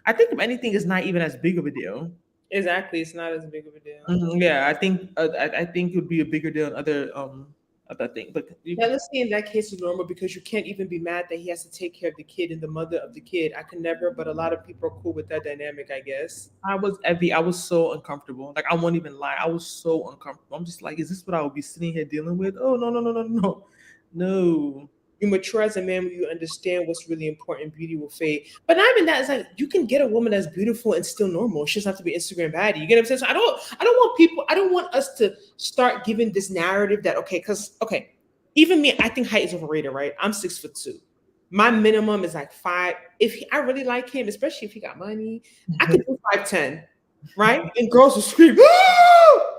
I think if anything, it's not even as big of a deal. Exactly, it's not as big of a deal. Yeah, I think it would be a bigger deal in other things. But let's say in that case is normal, because you can't even be mad that he has to take care of the kid and the mother of the kid. I could never, but a lot of people are cool with that dynamic, I guess. I was so uncomfortable. Like, I won't even lie, I was so uncomfortable. I'm just like, is this what I would be sitting here dealing with? Oh, no. You mature as a man when you understand what's really important. Beauty will fade. But not even that. It's like, you can get a woman that's beautiful and still normal. She doesn't have to be Instagram baddie. You get what I'm saying? So I don't want us to start giving this narrative that, okay, even me, I think height is overrated, right? I'm 6'2". My minimum is like 5. I really like him, especially if he got money, I could do 5'10", right? And girls will scream,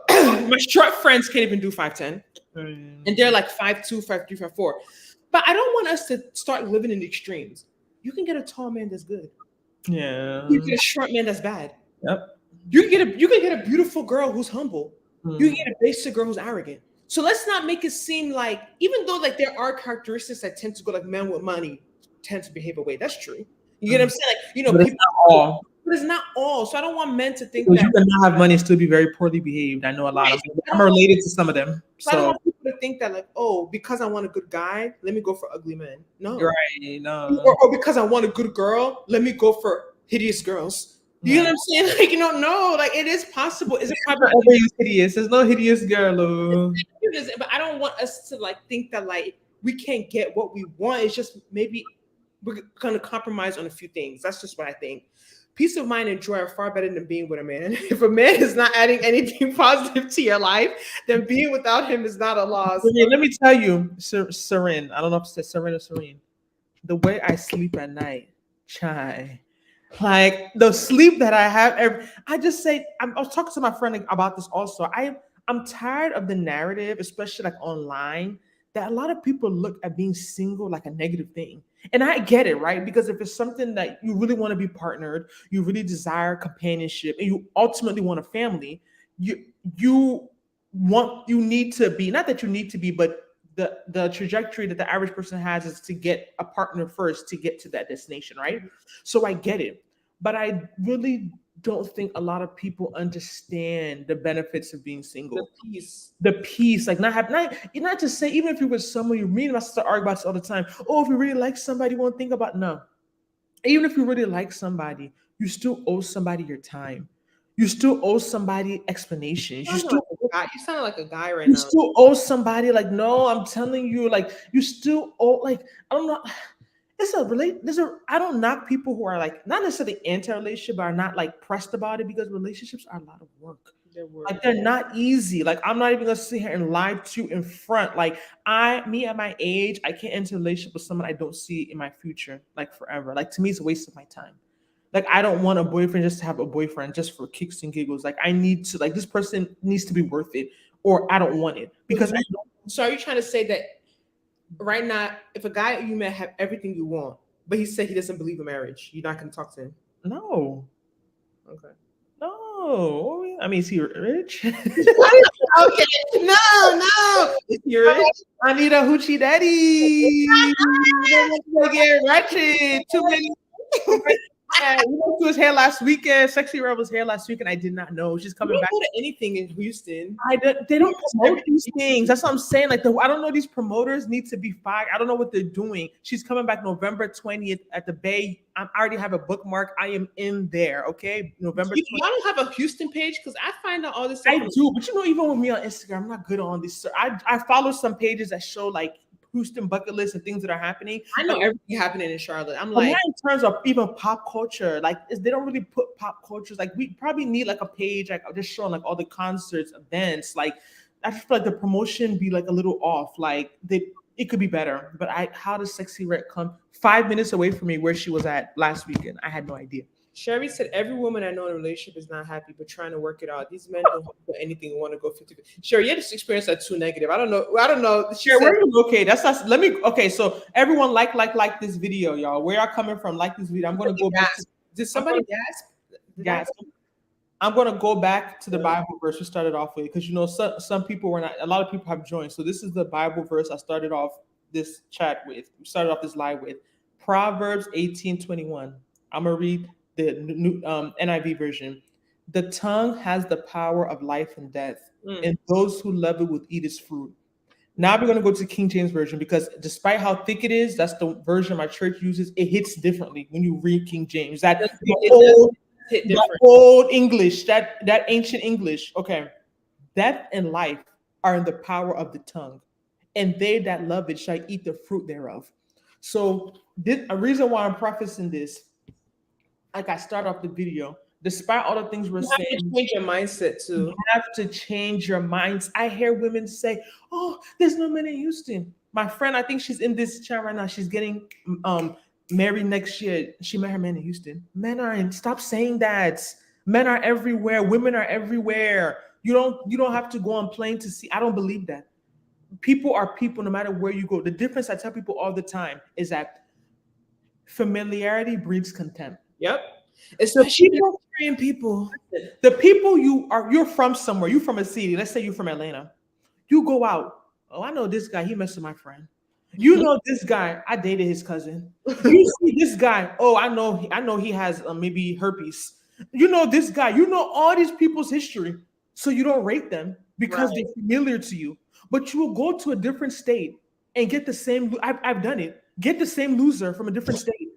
my short friends can't even do 5'10". And they're like 5'2", 5'3", 5'4". But I don't want us to start living in the extremes. You can get a tall man that's good. Yeah. You can get a short man that's bad. Yep. You can get a beautiful girl who's humble. You can get a basic girl who's arrogant. So let's not make it seem like, even though like there are characteristics that tend to go, like men with money tend to behave away. That's true. You get what I'm saying? Like, But it's people, not all. but it's not all. So I don't want men to think Because that. you can not have money and still be very poorly behaved. I know a lot of them. I'm related to some of them. So I don't So want people to think that, like, oh, because I want a good guy, let me go for ugly men. No. right, no. Or because I want a good girl, let me go for hideous girls. You know what I'm saying? Like, no, like it is possible. Is it possible? Hideous. There's no hideous girl. But I don't want us to like think that like we can't get what we want. It's just maybe we're gonna compromise on a few things. That's just what I think. Peace of mind and joy are far better than being with a man. If a man is not adding anything positive to your life, then being without him is not a loss. Let me tell you, Serene. I don't know if it's Serene or Serene. The way I sleep at night, chai. Like the sleep that I have, I just say, I was talking to my friend about this also. I'm tired of the narrative, especially like online, that a lot of people look at being single like a negative thing. And I get it, right? Because if it's something that you really want to be partnered, you really desire companionship, and you ultimately want a family, you need to be, not that you need to be, but the trajectory that the average person has is to get a partner first to get to that destination, right? So I get it. But I really don't think a lot of people understand the benefits of being single. The peace, like not to say, even if you're with someone, you meet, I start arguing about this all the time. Oh, if you really like somebody, you won't think about, no. Even if you really like somebody, you still owe somebody your time. You still owe somebody explanations. You sound like a guy right you now. still owe somebody, like, no, I'm telling you, like, you still owe, like, I don't know. I don't knock people who are like not necessarily anti-relationship, but are not like pressed about it, because relationships are a lot of work. Like they're not easy. Like I'm not even gonna sit here and lie to you in front. Like me at my age, I can't enter a relationship with someone I don't see in my future, like forever. Like to me, it's a waste of my time. Like I don't want a boyfriend just to have a boyfriend just for kicks and giggles. Like I need to, like, this person needs to be worth it, or I don't want it because I don't. So are you trying to say that right now, if a guy you met have everything you want, but he said he doesn't believe in marriage, you're not going to talk to him? No. Okay. No. I mean, is he rich? Okay. No. Is he rich? I need a hoochie daddy. Get ratchet. Too many. We went to his hair last weekend. Sexy Red was hair last weekend. I did not know she's coming back. Go to anything in Houston. They don't promote these things. That's what I'm saying. Like I don't know. These promoters need to be fired. I don't know what they're doing. She's coming back November 20th at the Bay. I already have a bookmark. I am in there. Okay, November 20th. Y'all don't have a Houston page? Because I find out all this stuff. I do, but even with me on Instagram, I'm not good on this. I follow some pages that show like Houston bucket list and things that are happening. I know everything happening in Charlotte. I'm like, in terms of even pop culture, like they don't really put pop cultures. Like we probably need like a page like just showing like all the concerts, events. Like I just feel like the promotion be like a little off. Like it could be better. But how does Sexy Red come 5 minutes away from me where she was at last weekend? I had no idea. Sherry said, every woman I know in a relationship is not happy, but trying to work it out. These men don't do anything and want to go 50. Sherry, you just experienced that too negative. I don't know. Sherry, where are you located? That's us. Okay, so everyone like this video, y'all. Where y'all coming from? Like this video. I'm going to go back. Did somebody gasp? Gasp. I'm going to go back to the Bible verse we started off with, because, some people were not, a lot of people have joined. So this is the Bible verse I started off this chat with. We started off this live with. Proverbs 18:21. I'm going to read the new NIV version. The tongue has the power of life and death, and those who love it will eat its fruit. Now we're going to go to King James Version, because despite how thick it is, that's the version my church uses. It hits differently when you read King James. That old English, that ancient English. Okay. Death and life are in the power of the tongue, and they that love it shall eat the fruit thereof. So a reason why I'm prefacing this, like I start off the video, despite all the things we're saying, you have to change your mindset too. You have to change your minds. I hear women say, "Oh, there's no men in Houston." My friend, I think she's in this chat right now. She's getting married next year. She met her man in Houston. Men are in. Stop saying that. Men are everywhere. Women are everywhere. You don't have to go on plane to see. I don't believe that. People are people no matter where you go. The difference, I tell people all the time, is that familiarity breeds contempt. Yep. Especially Nigerian people. The people you're from somewhere. You're from a city. Let's say you're from Atlanta. You go out. Oh, I know this guy. He messed with my friend. You know this guy. I dated his cousin. You see this guy. Oh, I know. I know he has maybe herpes. You know this guy. You know all these people's history, so you don't rate them because Right. they're familiar to you. But you will go to a different state and get the same. I've done it. Get the same loser from a different state.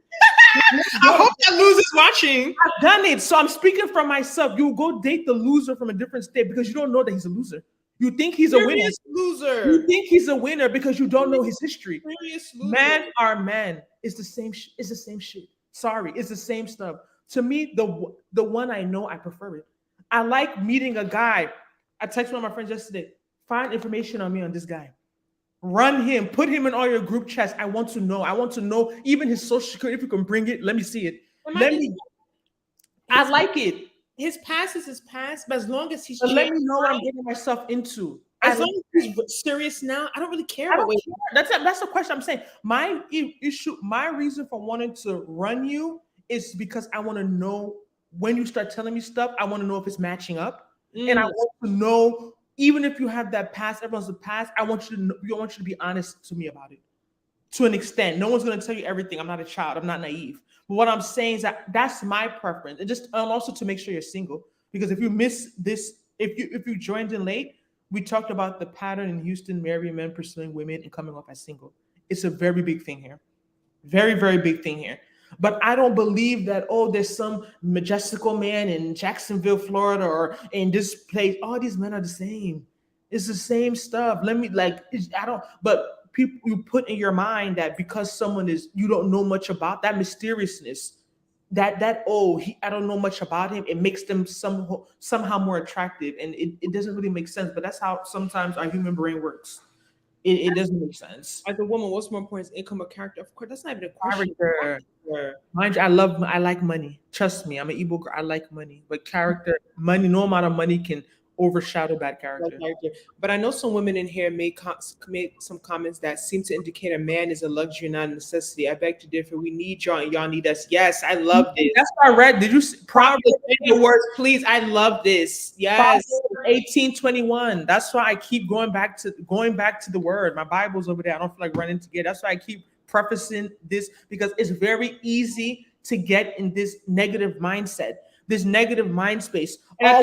I hope that loser's watching. I've done it. So I'm speaking for myself. You go date the loser from a different state because you don't know that he's a loser. You think he's a winner. Serious loser. You think he's a winner because you don't know his history. Serious loser. Man are man. It's the same. It's the same shit. Sorry, it's the same stuff. To me, the one I know, I prefer it. I like meeting a guy. I texted one of my friends yesterday. Find information on me on this guy. Run him. Put him in all your group chats. I want to know. I want to know even his social security. If you can bring it, let me see it. Let me. I like it. His past is his past, but as long as he's But let me know what I'm getting myself into. as long as he's serious now, I don't really care. I don't care. That's the question I'm saying. My issue, my reason for wanting to run you is because I want to know when you start telling me stuff. I want to know if it's matching up, and I want to know even if you have that past. Everyone's a past. I want you to know, I want you to be honest to me about it, to an extent. No one's going to tell you everything. I'm not a child. I'm not naive. But what I'm saying is that that's my preference, and just also to make sure you're single. Because if you miss this, if you joined in late, we talked about the pattern in Houston: marrying men, pursuing women, and coming off as single. It's a very big thing here, very very big thing here. But I don't believe that. Oh, there's some majestical man in Jacksonville, Florida, or in this place. All these men are the same. It's the same stuff. I don't. But people, you put in your mind that because someone is, you don't know much about that mysteriousness, I don't know much about him, it makes them somehow more attractive, and it doesn't really make sense. But that's how sometimes our human brain works. It doesn't make sense. As a woman, what's more important, is income or character? Of course, that's not even a question. Mind you, I like money. Trust me, I'm an Igbo girl. I like money, but character, money, no amount of money can overshadow bad character. But I know some women in here made some comments that seem to indicate a man is a luxury, not a necessity. I beg to differ. We need y'all, and y'all need us. Yes, I love this. That's what I read. Did you see? Proverbs, the words, please. I love this. Yes. 18:21. That's why I keep going back to the word. My Bible's over there. I don't feel like running to get. That's why I keep prefacing this, because it's very easy to get in this negative mindset, this negative mind space. And I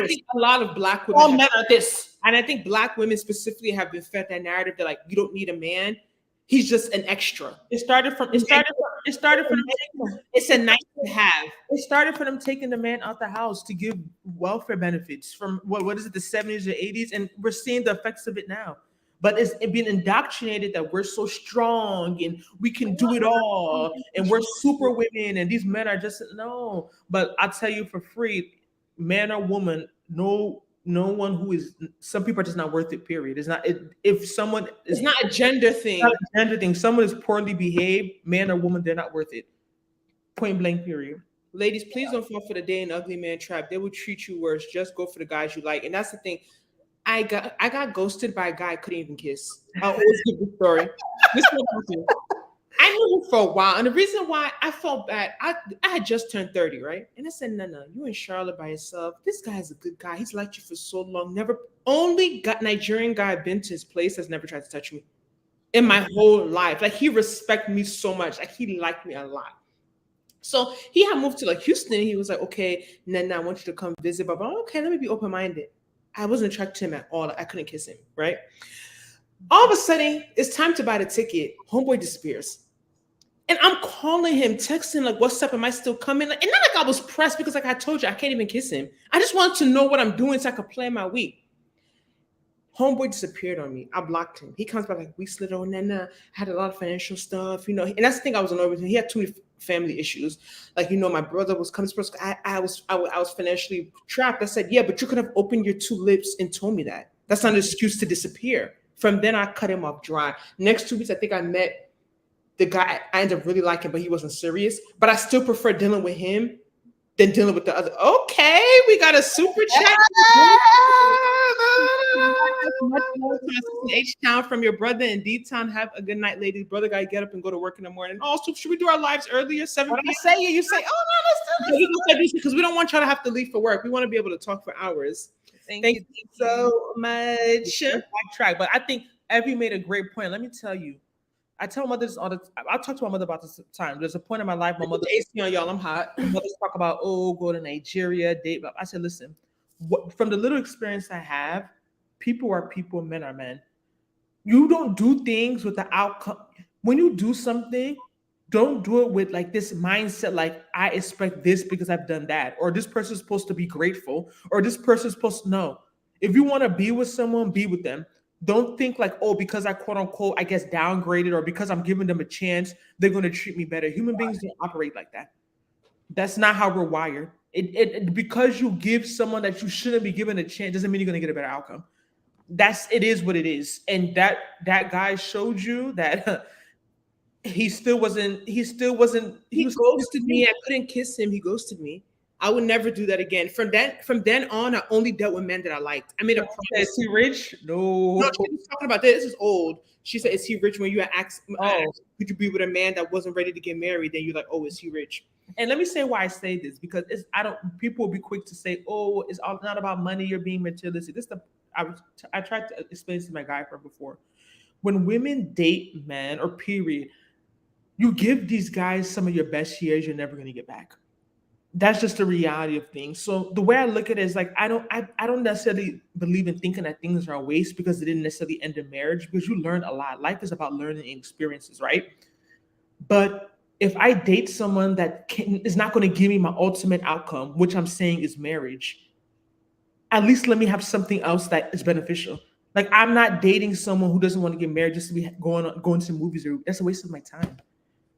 think a lot of Black women, all men are this, and I think Black women specifically have been fed that narrative that, like, you don't need a man. He's just an extra. It's a nice to have. It started for them taking the man out the house to give welfare benefits from what is it, the 70s or 80s, and we're seeing the effects of it now. But it's been indoctrinated that we're so strong and we can do it all, and we're super women, and these men are just no. But I tell you for free, man or woman, no one who is. Some people are just not worth it. Period. It's not. If someone is, it's not a gender thing. Not a gender thing. Someone is poorly behaved, man or woman, they're not worth it. Point blank. Period. Ladies, please don't fall for the day and ugly man trap. They will treat you worse. Just go for the guys you like, and that's the thing. I got ghosted by a guy I couldn't even kiss. I'll always give the story. This is what happened. I knew him for a while, and the reason why I felt bad, I had just turned 30, right? And I said, no, you in Charlotte by yourself. This guy is a good guy. He's liked you for so long. Only got Nigerian guy I've been to his place has never tried to touch me in my whole life. Like, he respected me so much. Like, he liked me a lot. So he had moved to like Houston. And he was like, okay, Nnena, I want you to come visit. But okay, let me be open-minded. I wasn't attracted to him at all. I couldn't kiss him, right? All of a sudden, it's time to buy the ticket. Homeboy disappears. And I'm calling him, texting, like, what's up? Am I still coming? And not like I was pressed, because like I told you, I can't even kiss him. I just wanted to know what I'm doing so I could plan my week. Homeboy disappeared on me. I blocked him. He comes back like weeks later, Nnena, had a lot of financial stuff, and that's the thing I was annoyed with him. He had too many family issues. Like, my brother was coming to I was financially trapped. I said, yeah, but you could have opened your two lips and told me that. That's not an excuse to disappear. From then, I cut him off dry. Next 2 weeks, I think I met the guy I ended up really liking, but he wasn't serious. But I still prefer dealing with him than dealing with the other. Okay, we got a super chat. Much love to my H-Town from your brother in D-Town. Have a good night, ladies. Brother got to get up and go to work in the morning. Also, should we do our lives earlier, 7 When p.m.? I say it, you say, "Oh no, let's do this." Because we don't want y'all to have to leave for work. We want to be able to talk for hours. Thank you so much. Backtrack, but I think Evie made a great point. Let me tell you, I tell my mother this all the time. I talk to my mother about this time. There's a point in my life, my mother AC on y'all. I'm hot. my mother's talk about, oh, go to Nigeria, date. I said, listen, from the little experience I have, people are people, men are men. You don't do things with the outcome. When you do something, don't do it with like this mindset, like I expect this because I've done that, or this person's supposed to be grateful, or this person's supposed to know. If you want to be with someone, be with them. Don't think like, oh, because I quote unquote, I guess downgraded, or because I'm giving them a chance, they're going to treat me better. Human beings don't operate like that. That's not how we're wired. Because you give someone that you shouldn't be given a chance doesn't mean you're going to get a better outcome. It is what it is. And that guy showed you that he ghosted me. I couldn't kiss him. He ghosted me. I would never do that again. From then on, I only dealt with men that I liked. I made a promise. Is he rich? No. No, she was talking about this. This is old. She said, "Is he rich?" When you asked, could you be with a man that wasn't ready to get married? Then you're like, "Oh, is he rich?" And let me say why I say this, because people will be quick to say, "Oh, it's all not about money. You're being materialistic." I tried to explain this to my guy friend before. When women date men or period, you give these guys some of your best years you're never going to get back. That's just the reality of things. So the way I look at it is like I don't necessarily believe in thinking that things are a waste because they didn't necessarily end in marriage, because you learn a lot. Life is about learning and experiences, right? But if I date someone that is not going to give me my ultimate outcome, which I'm saying is marriage, at least let me have something else that is beneficial. Like I'm not dating someone who doesn't want to get married just to be going to movies. That's a waste of my time.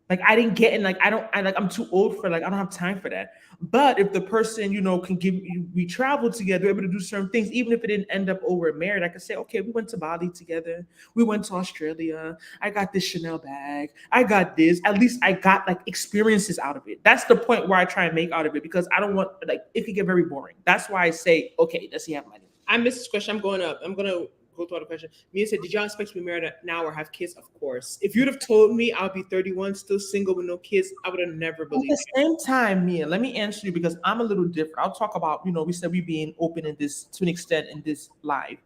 Like I didn't get in, like I'm too old for, like I don't have time for that. But if the person, can give you, we traveled together, we're able to do certain things, even if it didn't end up over married, I could say, okay, we went to Bali together, we went to Australia, I got this Chanel bag, I got this. At least I got like experiences out of it. That's the point where I try and make out of it, because I don't want, like, it could get very boring. That's why I say, okay, does he have money? I missed this question. I'm going up. I'm gonna go to other question. Mia said, "Did y'all expect to be married now or have kids?" Of course. If you'd have told me I'll be 31, still single with no kids, I would have never believed. At the same time, Mia, let me answer you, because I'm a little different. I'll talk about, we said we being open in this to an extent in this live.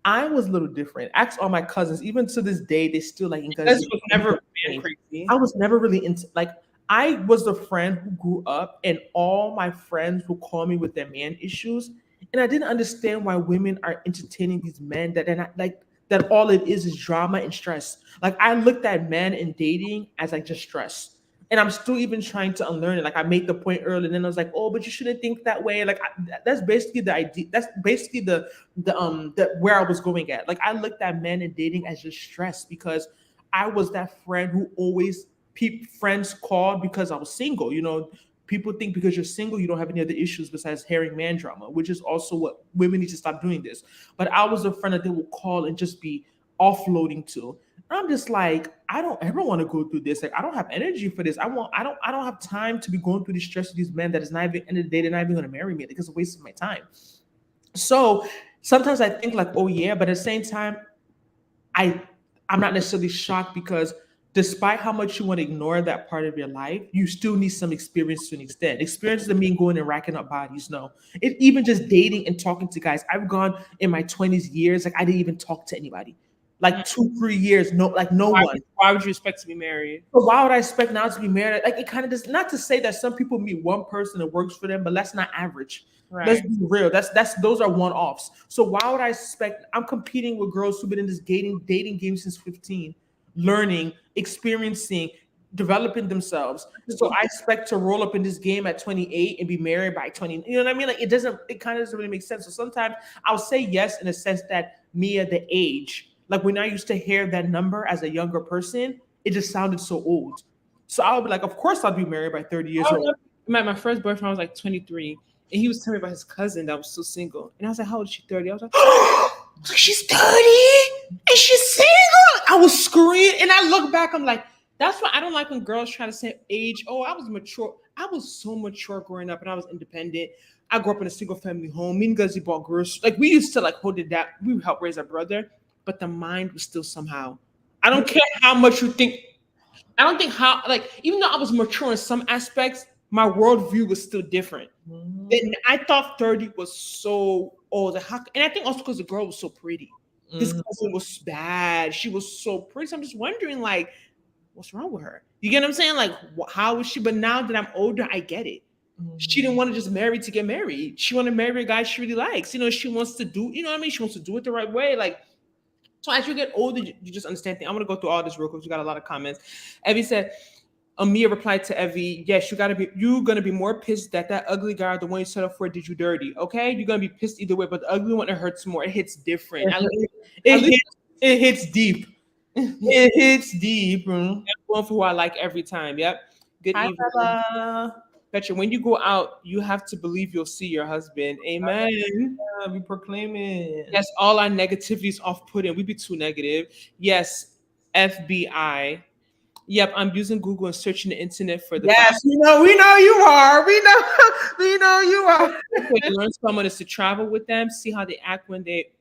I was a little different. Ask all my cousins, even to this day, they still like. Was never crazy. I was never really into, like, I was the friend who grew up, and all my friends would call me with their man issues. And I didn't understand why women are entertaining these men that they're not, like, that all it is drama and stress. Like I looked at men and dating as like just stress. And I'm still even trying to unlearn it. Like I made the point earlier, and then I was like, oh, but you shouldn't think that way. Like that's basically the idea. That's basically the where I was going at. Like I looked at men and dating as just stress, because I was that friend who always friends called because I was single. People think because you're single, you don't have any other issues besides herring man drama, which is also what women need to stop doing this. But I was a friend that they will call and just be offloading to. And I'm just like, I don't ever want to go through this. Like, I don't have energy for this. I don't have time to be going through the stress of these men that is not even, end of the day, they're not even going to marry me. Like, it's a waste of my time. So sometimes I think like, oh yeah, but at the same time, I'm not necessarily shocked, because despite how much you want to ignore that part of your life, you still need some experience to an extent. Experience doesn't mean going and racking up bodies. No, even just dating and talking to guys. I've gone in my 20s years, like I didn't even talk to anybody. Like 2-3 years, no one. Why would you expect to be married? So why would I expect now to be married? Like it kind of does, not to say that some people meet one person that works for them, but that's not average. Right. Let's be real. Those are one-offs. So why would I expect? I'm competing with girls who've been in this dating game since 15, learning, experiencing, developing themselves. So I expect to roll up in this game at 28 and be married by 20. You know what I mean? Like it kind of doesn't really make sense. So sometimes I'll say yes in the sense that Mia, the age, like when I used to hear that number as a younger person, it just sounded so old. So I would be like, of course I'll be married by 30 years old. My first boyfriend, I was like 23. And he was telling me about his cousin that was still single. And I was like, how old is she? 30? I was like, oh, she's 30 and she's single. I was screaming. And I look back, I'm like, that's why I don't like when girls try to say age. Oh, I was mature. I was so mature growing up, and I was independent. I grew up in a single family home. Me and Guzzy bought groceries. Like we used to like hold it down. We would help raise our brother, but the mind was still somehow. I don't care how much you think. I don't think how like even though I was mature in some aspects, my worldview was still different. Then I thought 30 was so old. And I think also because the girl was so pretty. This cousin was bad. She was so pretty. So I'm just wondering, like, what's wrong with her? You get what I'm saying? Like, how is she? But now that I'm older, I get it. She didn't want to just marry to get married. She wanted to marry a guy she really likes. You know, she wants to do, you know what I mean? She wants to do it the right way. Like, so as you get older, you just understand things. I'm gonna go through all this real quick. We got a lot of comments. Evie said, Amia replied to Evie, yes, you're gonna be more pissed that ugly guy, the one you set up for, did you dirty. Okay, you're gonna be pissed either way, but the ugly one, it hurts more. It hits different. It hits deep. It hits deep. One for who I like every time. Yep. Good Hi, evening. Bella. Petra, when you go out, you have to believe you'll see your husband. Amen. Yeah, we proclaim it. Yes, all our negativity is off-putting. We be too negative. Yes, FBI. Yep, I'm using Google and searching the internet for the Yes, we know you are. We know you are. way to learn someone is to travel with them, see how they act when they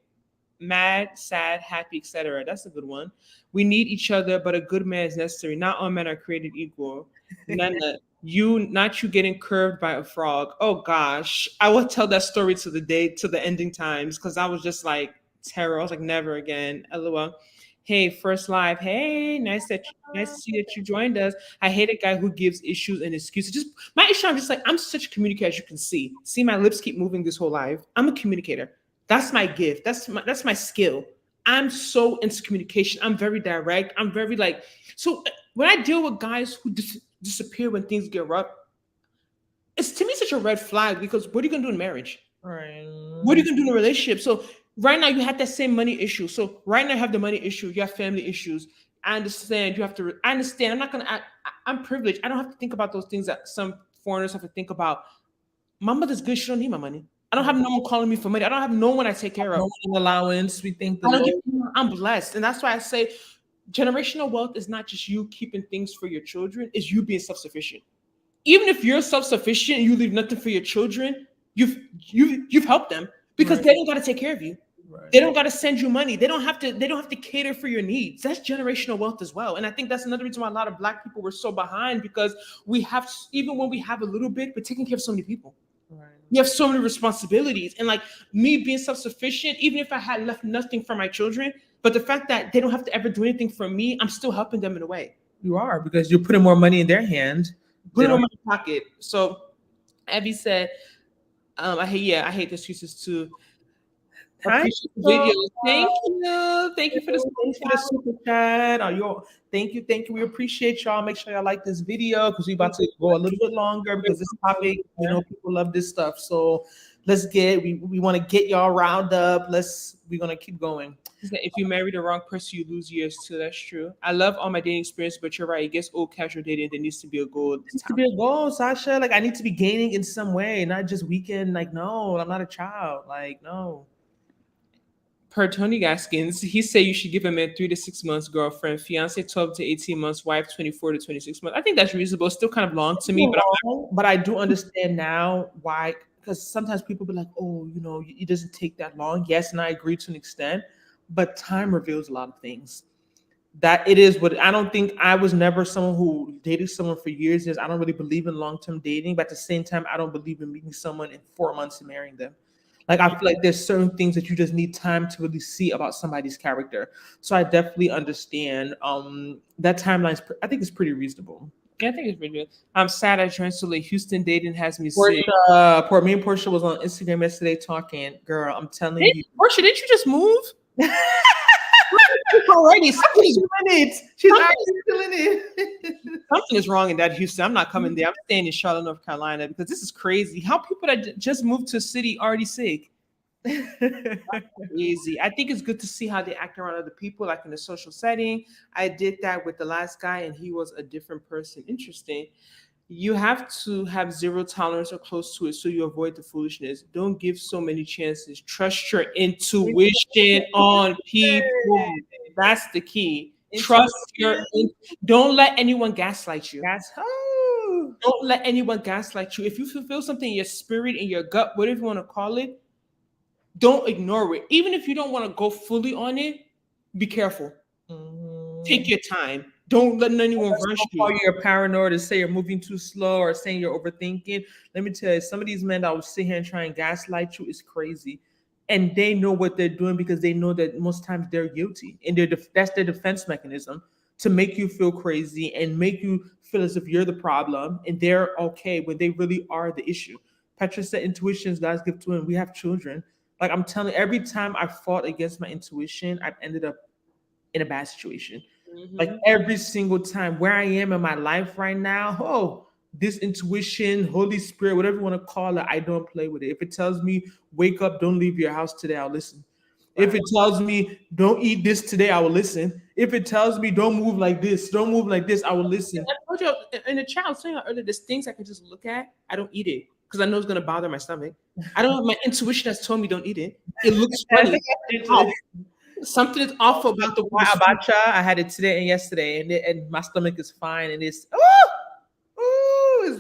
mad, sad, happy, etc. That's a good one. We need each other, but a good man is necessary. Not all men are created equal. Nnena, not you getting curved by a frog. Oh gosh, I will tell that story to the ending times because I was just like terror. I was like never again. LOL. Hey, first live. Hey, nice to see that you joined us. I hate a guy who gives issues and excuses. Just my issue. I'm just like I'm such a communicator, as you can see. See, my lips keep moving this whole live. I'm a communicator. That's my gift. That's my skill. I'm so into communication. I'm very direct. I'm very like so when I deal with guys who disappear when things get rough, it's to me such a red flag because what are you gonna do in marriage? Right. What are you gonna do in a relationship? So right now you had that same money issue. So right now you have the money issue. You have family issues. I understand. You have to. I understand. I'm not gonna. I'm privileged. I don't have to think about those things that some foreigners have to think about. My mother's good. She don't need my money. I don't have no one calling me for money. I don't have no one I take care of. No allowance. We think I'm blessed. And that's why I say generational wealth is not just you keeping things for your children, it's you being self-sufficient. Even if you're self-sufficient and you leave nothing for your children, you've helped them because they don't got to take care of you. Right. They don't got to send you money. They don't have to cater for your needs. That's generational wealth as well. And I think that's another reason why a lot of Black people were so behind because we have, even when we have a little bit, we're taking care of so many people. Right. You have so many responsibilities. And like me being self-sufficient, even if I had left nothing for my children, but the fact that they don't have to ever do anything for me, I'm still helping them in a way. You are, because you're putting more money in their hands. Put it in my pocket. So Abby said, I hate the excuses too. Hi, video. Thank you for the super chat. Thank you. We appreciate y'all. Make sure y'all like this video because we're about to go a little bit longer because this topic, people love this stuff. So we want to get y'all riled up. We're gonna keep going. If you marry the wrong person, you lose years too. That's true. I love all my dating experience, but you're right. It gets old casual dating. There needs to be a goal. There needs to be a goal, Sasha. Like I need to be gaining in some way, not just weekend. Like no, I'm not a child. Like no. Per Tony Gaskins, he said you should give a man 3 to 6 months girlfriend, fiance 12 to 18 months, wife 24 to 26 months. I think that's reasonable. It's still kind of long to me, but I do understand now why. Because sometimes people be like, oh, it doesn't take that long. Yes, and I agree to an extent, but time reveals a lot of things. That it is what I don't think. I was never someone who dated someone for years. I don't really believe in long-term dating, but at the same time, I don't believe in meeting someone in 4 months and marrying them. Like I feel like there's certain things that you just need time to really see about somebody's character. So I definitely understand that timeline. I think it's pretty reasonable. Yeah, I think it's pretty good. I'm sad I joined so late. Houston dating has me sick. Me and Portia was on Instagram yesterday talking. Girl, I'm telling you. Portia, didn't you just move? Already 60 minutes. She's already still in it. Something is wrong in that Houston. I'm not coming there. I'm staying in Charlotte, North Carolina because this is crazy. How people that just moved to a city already sick. Easy. I think it's good to see how they act around other people, like in a social setting. I did that with the last guy, and he was a different person. Interesting. You have to have zero tolerance or close to it so you avoid the foolishness. Don't give so many chances. Trust your intuition on people. That's the key. Trust don't let anyone gaslight you. Don't let anyone gaslight you. If you feel something in your spirit, in your gut, whatever you want to call it, don't ignore it. Even if you don't want to go fully on it, be careful. Take your time. Don't let anyone rush Call you. you're paranoid or say you're moving too slow or saying you're overthinking. Let me tell you, some of these men that will sit here and try and gaslight you is crazy. And they know what they're doing because they know that most times they're guilty. And that's their defense mechanism to make you feel crazy and make you feel as if you're the problem and they're okay when they really are the issue. Petra said intuitions God's gift to women. We have children. Like I'm telling you, every time I fought against my intuition, I've ended up in a bad situation. Like every single time where I am in my life right now, oh, this intuition, Holy Spirit, whatever you want to call it, I don't play with it. If it tells me wake up, don't leave your house today, I'll listen. If it tells me don't eat this today, I will listen. If it tells me don't move like this, don't move like this, I will listen. I told you in the chat, I was saying earlier, there's things I can just look at. I don't eat it because I know it's gonna bother my stomach. I don't. My intuition has told me don't eat it. It looks funny. Something is awful about the My abacha, I had it today and yesterday, and my stomach is fine, and it's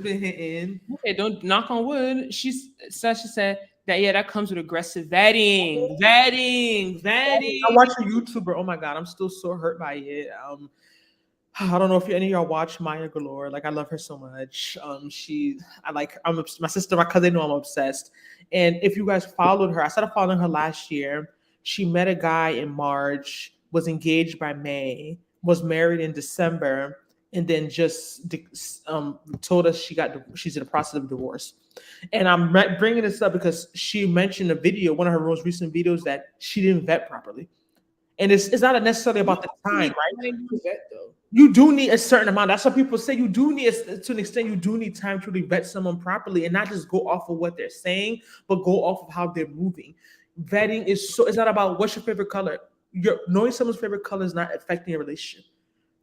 been hitting. Okay, don't knock on wood. She said that that comes with aggressive vetting. I watch a YouTuber. Oh my god, I'm still so hurt by it. I don't know if any of y'all watch Maya Galore. Like I love her so much. My sister, my cousin know I'm obsessed. And if you guys followed her, I started following her last year. She met a guy in March, was engaged by May, was married in December, and then just told us she's in the process of divorce. And I'm bringing this up because she mentioned a video, one of her most recent videos, that she didn't vet properly. And it's not necessarily about the time, right? You do need a certain amount. That's what people say. You do need, to an extent, you do need time to really vet someone properly and not just go off of what they're saying, but go off of how they're moving. Vetting it's not about what's your favorite color. Knowing someone's favorite color is not affecting your relationship.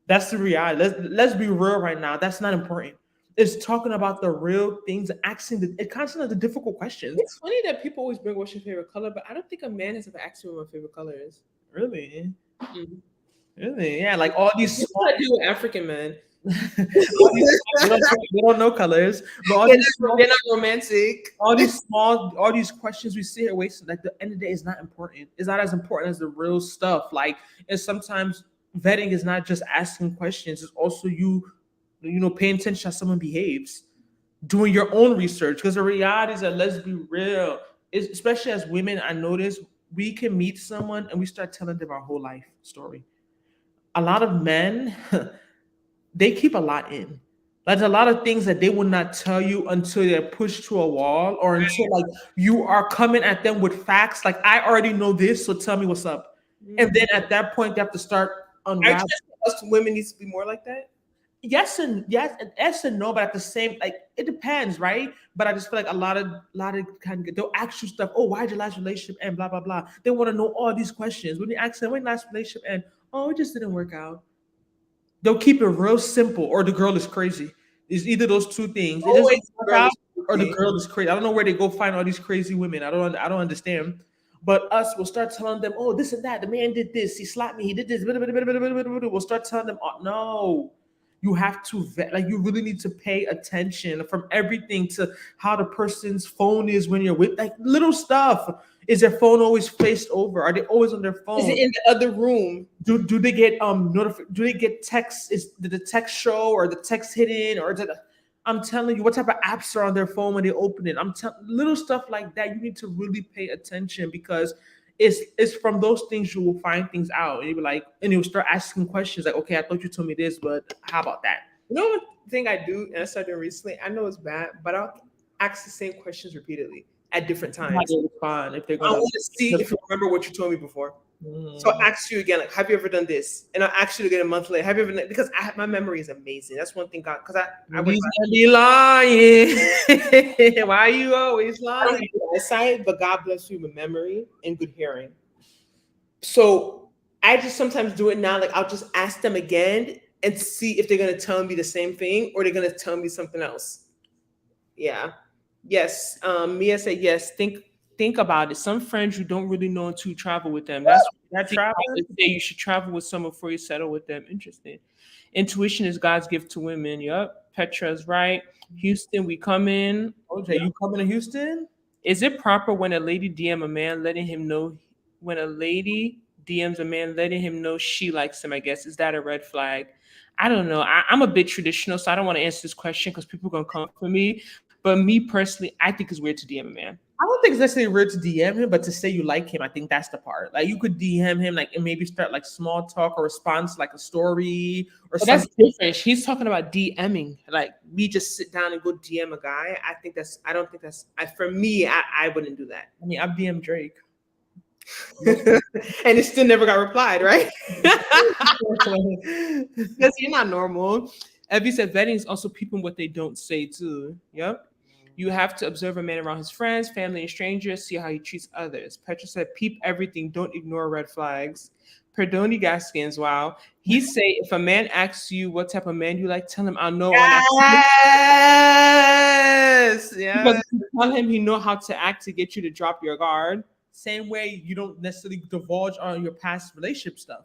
That's the reality. Let's be real right now. That's not important. It's talking about the real things, asking the difficult questions. It's funny that people always bring what's your favorite color, but I don't think a man has ever asked me what my favorite color is. Really? Mm-hmm. Really? Yeah, like all these small do African men. they don't know colors, but they're not romantic. All these questions we see here wasting. Like the end of the day is not important. It's not as important as the real stuff. Like, and sometimes vetting is not just asking questions. It's also you paying attention how someone behaves, doing your own research. Because the reality is that, let's be real, especially as women, I notice we can meet someone and we start telling them our whole life story. A lot of men, they keep a lot in. There's a lot of things that they will not tell you until they're pushed to a wall or until like you are coming at them with facts. Like, I already know this, so tell me what's up. And then at that point, they have to start unraveling. Us women needs to be more like that. Yes and no, but at the same, like, it depends, right? But I just feel like a lot of kind of, they'll ask you stuff. Oh, why did your last relationship end? Blah blah blah. They want to know all these questions. When you ask them, when last relationship end? Oh, it just didn't work out. They'll keep it real simple, or the girl is crazy. It's either those two things. It doesn't work out, or the girl is crazy. I don't know where they go find all these crazy women. I don't understand. But us, we'll start telling them, oh, this and that. The man did this. He slapped me. He did this. We'll start telling them, oh, no. You have to vet, like, you really need to pay attention from everything to how the person's phone is when you're with, like, little stuff. Is their phone always faced over? Are they always on their phone? Is it in the other room? Do they get do they get text? Did the text show or the text hidden or I'm telling you, what type of apps are on their phone when they open it? Little stuff like that. You need to really pay attention because it's from those things you will find things out. And you'll be like, and you'll start asking questions like, okay, I thought you told me this, but how about that? You know one thing I do, and I started recently, I know it's bad, but I'll ask the same questions repeatedly at different times. Fun if they're I want to see if you remember what you told me before. So I'll ask you again, like, have you ever done this? And I'll ask you again a month later. Have you ever done, because my memory is amazing. That's one thing, because I would be lying. Why are you always lying? Eyesight, but God bless you with memory and good hearing. So I just sometimes do it now. Like, I'll just ask them again and see if they're gonna tell me the same thing or they're gonna tell me something else. Yeah. Yes. Mia said yes. Think about it. Some friends you don't really know until you travel with them. That's travel. You should travel with someone before you settle with them. Interesting. Intuition is God's gift to women. Yup. Petra's right. Houston, we come in. OJ, you coming to Houston? Is it proper when a lady DM a man letting him know when a lady DMs a man letting him know she likes him, I guess. Is that a red flag? I don't know. I'm a bit traditional, so I don't want to answer this question because people are gonna come for me. But me personally, I think it's weird to DM a man. I don't think it's necessarily weird to DM him, but to say you like him, I think that's the part. Like you could DM him, like and maybe start like small talk or response, like a story or But that's something. different. He's talking about DMing, like we just sit down and go DM a guy. I think that's. I don't think that's. For me, I wouldn't do that. I mean, I've DM Drake. And it still never got replied, right? Because you're not normal. Evie said vetting is also peeping what they don't say too. Yep. You have to observe a man around his friends, family, and strangers, see how he treats others. Petra said, peep everything, don't ignore red flags. Perdoni Gaskins, wow. He say, if a man asks you what type of man you like, tell him I'll know. Yes, yeah. Because if you tell him he know how to act to get you to drop your guard. Same way you don't necessarily divulge on your past relationship stuff,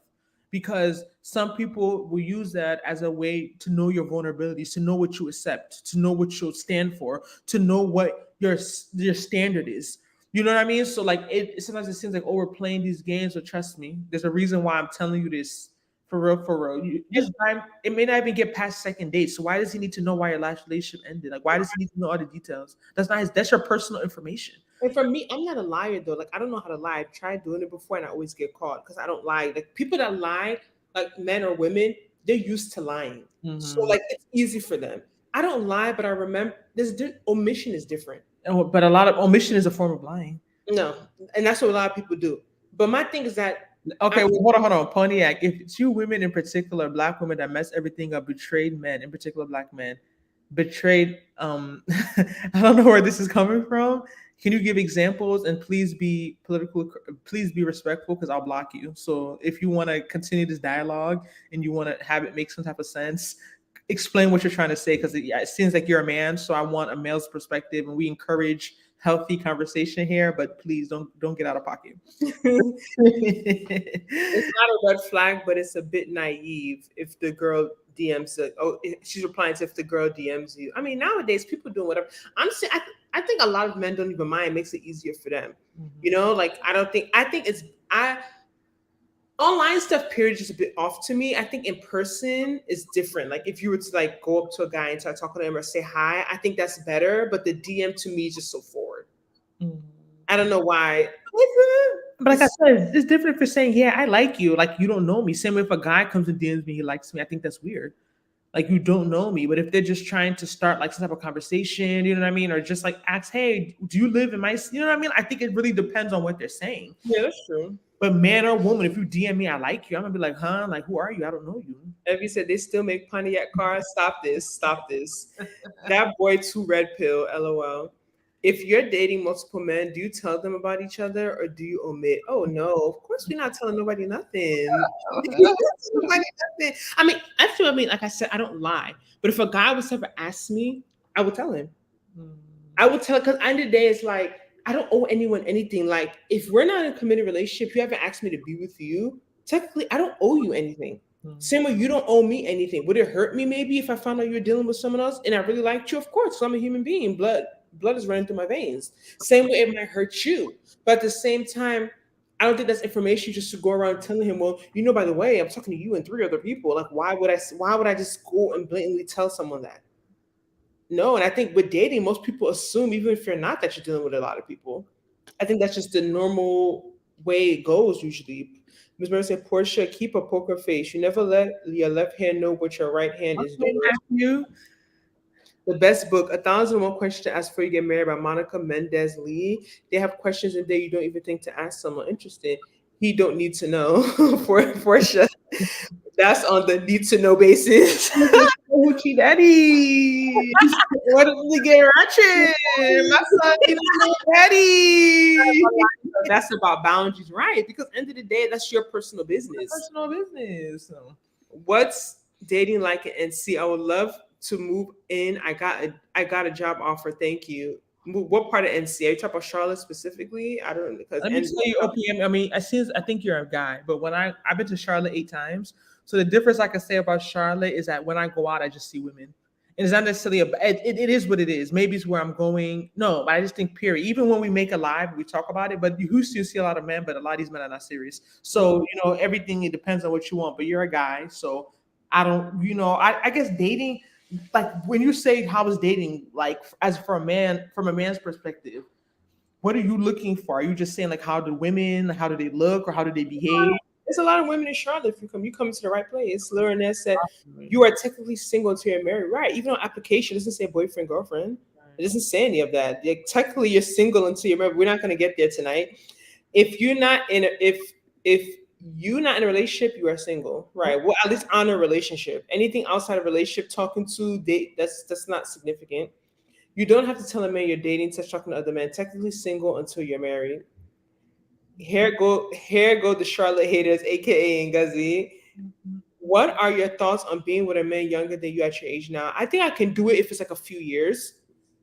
because some people will use that as a way to know your vulnerabilities, to know what you accept, to know what you'll stand for, to know what your standard is. You know what I mean? So like it sometimes it seems like, oh, we're playing these games, but trust me, there's a reason why I'm telling you this for real, for real. This time it may not even get past second date. So why does he need to know why your last relationship ended? Like why does he need to know all the details? That's not his, that's your personal information. And for me, I'm not a liar though. Like I don't know how to lie. I've tried doing it before and I always get caught because I don't lie. Like people that lie, like men or women, they're used to lying. So like it's easy for them. I don't lie, but I remember omission is different. But a lot of omission is a form of lying. No, and that's what a lot of people do. But my thing is that okay, well, hold on, Pontiac. If it's you women in particular, black women that mess everything up, betrayed men, in particular black men, betrayed. I don't know where this is coming from. Can you give examples and please be political? Please be respectful because I'll block you. So if you want to continue this dialogue and you want to have it make some type of sense, explain what you're trying to say because it seems like you're a man. So I want a male's perspective, and we encourage healthy conversation here. But please don't get out of pocket. It's not a red flag, but it's a bit naive if the girl DMs it. Oh, she's replying to if the girl DMs you. I mean, nowadays people doing whatever. I'm saying I think a lot of men don't even mind. It makes it easier for them. You know, like I think it's online stuff period is a bit off to me. I think in person is different. Like if you were to like go up to a guy and start talking to him or say hi, I think that's better. But the DM to me is just so forward. I don't know why. But like I said, it's different for saying, yeah, I like you. Like you don't know me. Same way if a guy comes and DMs me, he likes me. I think that's weird. Like you don't know me. But if they're just trying to start like some type of conversation, you know what I mean? Or just like ask, hey, do you live in my, you know what I mean? I think it really depends on what they're saying. Yeah, that's true. But man or woman, if you DM me, I like you, I'm gonna be like, huh? Like, who are you? I don't know you. Evie said they still make Pontiac cars. Stop this. That boy too red pill. LOL. If you're dating multiple men, do you tell them about each other or do you omit? Oh no, of course we're not telling nobody nothing. I mean, like I said, I don't lie. But if a guy was ever ask me, I would tell him. I would tell, because at the end of the day, it's like I don't owe anyone anything. Like if we're not in a committed relationship, you haven't asked me to be with you. Technically, I don't owe you anything. Same way you don't owe me anything. Would it hurt me maybe if I found out you were dealing with someone else and I really liked you? Of course, so I'm a human being. Blood is running through my veins. Same way it might hurt you. But at the same time, I don't think that's information just to go around telling him, well, you know, by the way, I'm talking to you and 3 other people. Like, why would I just go and blatantly tell someone that? No, and I think with dating, most people assume, even if you're not, that you're dealing with a lot of people. I think that's just the normal way it goes usually. Ms. Murray said, Portia, keep a poker face. You never let your left hand know what your right hand is doing. You. The best book, 1,001 Questions to Ask Before You Get Married by Monica Mendez Lee. They have questions in there you don't even think to ask someone interested. He don't need to know for Portia. That's on the need to know basis. Hoochie daddy. What did we get ratchet? My son needs to know daddy. That's about boundaries, right? Because at the end of the day, that's your personal business. Personal business. What's dating like at NC? I would love to move in. I got a job offer. Thank you. What part of NC? Are you talking about Charlotte specifically? I don't know. Because let me tell you, OPM. I mean, I think you're a guy, but when I've been to Charlotte 8 times. So the difference I can say about Charlotte is that when I go out, I just see women. And it's not necessarily it is what it is. Maybe it's where I'm going. No, but I just think period. Even when we make a live, we talk about it, but you still see a lot of men, but a lot of these men are not serious. So, everything, it depends on what you want, but you're a guy. So I don't, I guess dating, like when you say how is dating, like as for a man, from a man's perspective, what are you looking for? Are you just saying like how do they look or how do they behave? There's a lot of women in Charlotte. If you come to the right place. Lauren Ness said you are technically single until you're married. Right. Even on application, it doesn't say boyfriend, girlfriend. It doesn't say any of that. Technically, you're single until you're married. We're not going to get there tonight. If you're not in a, if you're not in a relationship, you are single, right? Well, at least on a relationship. Anything outside of relationship, talking to date, that's not significant. You don't have to tell a man you're dating to talking to other men. Technically single until you're married. Here go the Charlotte haters, aka Ngozi. What are your thoughts on being with a man younger than you at your age now? I think I can do it if it's like a few years.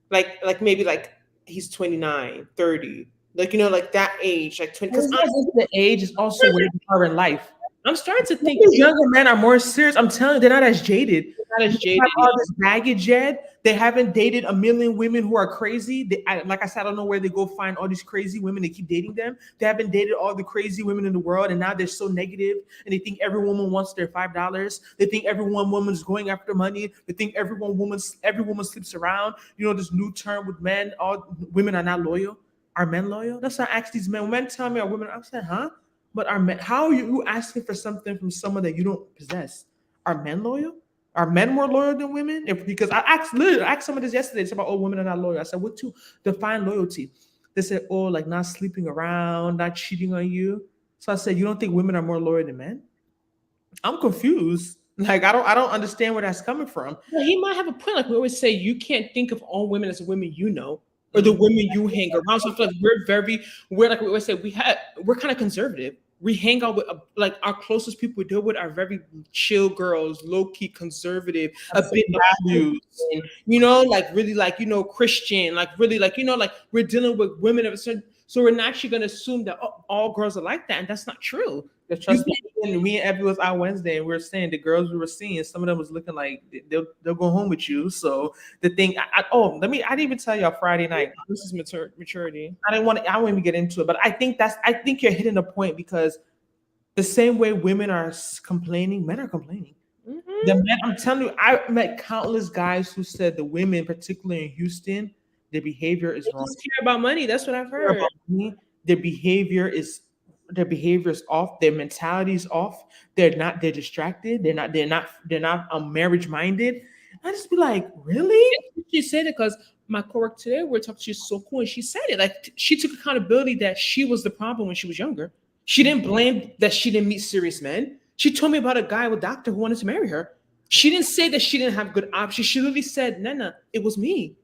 Like maybe like he's 29, 30. Like like that age, like 20. Because Because the age is also where you are in life. I'm starting to think These younger men are more serious. I'm telling you, they're not as jaded. not as They jaded. have all this baggage yet. They haven't dated a million women who are crazy. Like I said, I don't know where they go find all these crazy women. They keep dating them. They haven't dated all the crazy women in the world, and now they're so negative. And they think every woman wants their $5. They think every one woman's going after money. They think every woman sleeps around. This new term with men: all women are not loyal. Are men loyal? That's why I ask these men. When men tell me are women, I'm saying, huh? But are men? How are you asking for something from someone that you don't possess? Are men loyal? Are men more loyal than women? Because I asked someone this yesterday. It's about, oh, women are not loyal. I said, what to define loyalty? They said, oh, like not sleeping around, not cheating on you. So I said, you don't think women are more loyal than men? I'm confused. Like I don't understand where that's coming from. Well, he might have a point. Like we always say, you can't think of all women as the women you know or the women you hang around. So I feel like we're like we always say, we're kind of conservative. We hang out with like our closest people we deal with are very chill girls, low key conservative, a bit Values. like really like Christian, like really like like we're dealing with women of a certain. So we're not actually going to assume that all girls are like that, and that's not true. Trust me and Abby was out Wednesday, and we were saying the girls we were seeing, some of them was looking like they'll go home with you. So the thing, I didn't even tell y'all Friday night. This is maturity. I won't even get into it, but I think you're hitting a point because the same way women are complaining, men are complaining. Mm-hmm. The men, I'm telling you, I met countless guys who said the women, particularly in Houston, their behavior is wrong. Just care about money. That's what I've heard. Their behavior is off. Their mentality is off. They're distracted. They're not marriage minded. I just be like, really? She said it because my coworker today, we're talking. She's so cool, and she said it. Like she took accountability that she was the problem when she was younger. She didn't blame that she didn't meet serious men. She told me about a guy, a doctor, who wanted to marry her. She didn't say that she didn't have good options. She literally said, "Nena, it was me.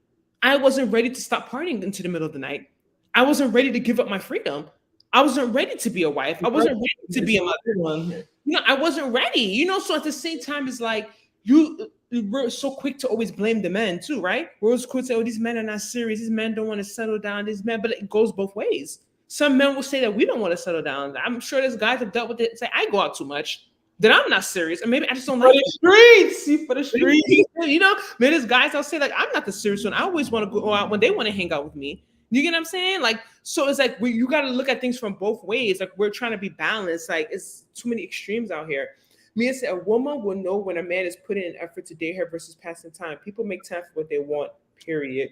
I wasn't ready to stop partying into the middle of the night. I wasn't ready to give up my freedom. I wasn't ready to be a wife. I wasn't ready to be a mother. I wasn't ready. So at the same time, it's like we're so quick to always blame the men too, right? We're always quick to say, oh, these men are not serious. These men don't want to settle down. These men, but it goes both ways. Some men will say that we don't want to settle down. I'm sure there's guys that dealt with it. Say I go out too much. That I'm not serious, and maybe I just don't like the streets. For the streets, maybe there's guys I'll say like I'm not the serious one. I always want to go out when they want to hang out with me. You get what I'm saying? Like, so it's like you got to look at things from both ways. Like we're trying to be balanced. Like it's too many extremes out here. Mia said a woman will know when a man is putting in effort to date her versus passing time. People make time for what they want. Period.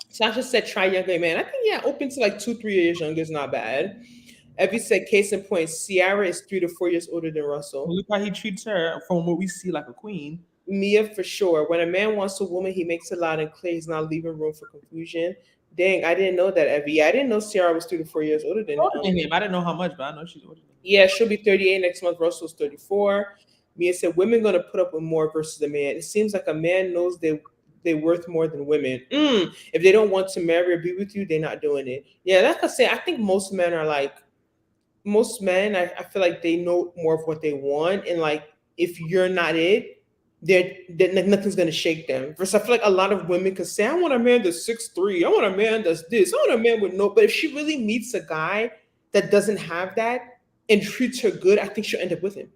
Sasha said try younger man. I think open to like 2-3 years younger is not bad. Evie said, case in point, Ciara is 3 to 4 years older than Russell. Look how he treats her from what we see like a queen. Mia, for sure. When a man wants a woman, he makes it loud and clear. He's not leaving room for confusion. Dang, I didn't know that, Evie. I didn't know Ciara was 3 to 4 years older than him. I didn't know how much, but I know she's older than him. Yeah, she'll be 38 next month. Russell's 34. Mia said, women going to put up with more versus a man. It seems like a man knows they're worth more than women. If they don't want to marry or be with you, they're not doing it. Yeah, like I say, I think most men, I feel like they know more of what they want. And like, if you're not it, they're nothing's going to shake them. Versus I feel like a lot of women could say, I want a man that's 6'3". I want a man that's this. I want a man with no. But if she really meets a guy that doesn't have that and treats her good, I think she'll end up with him.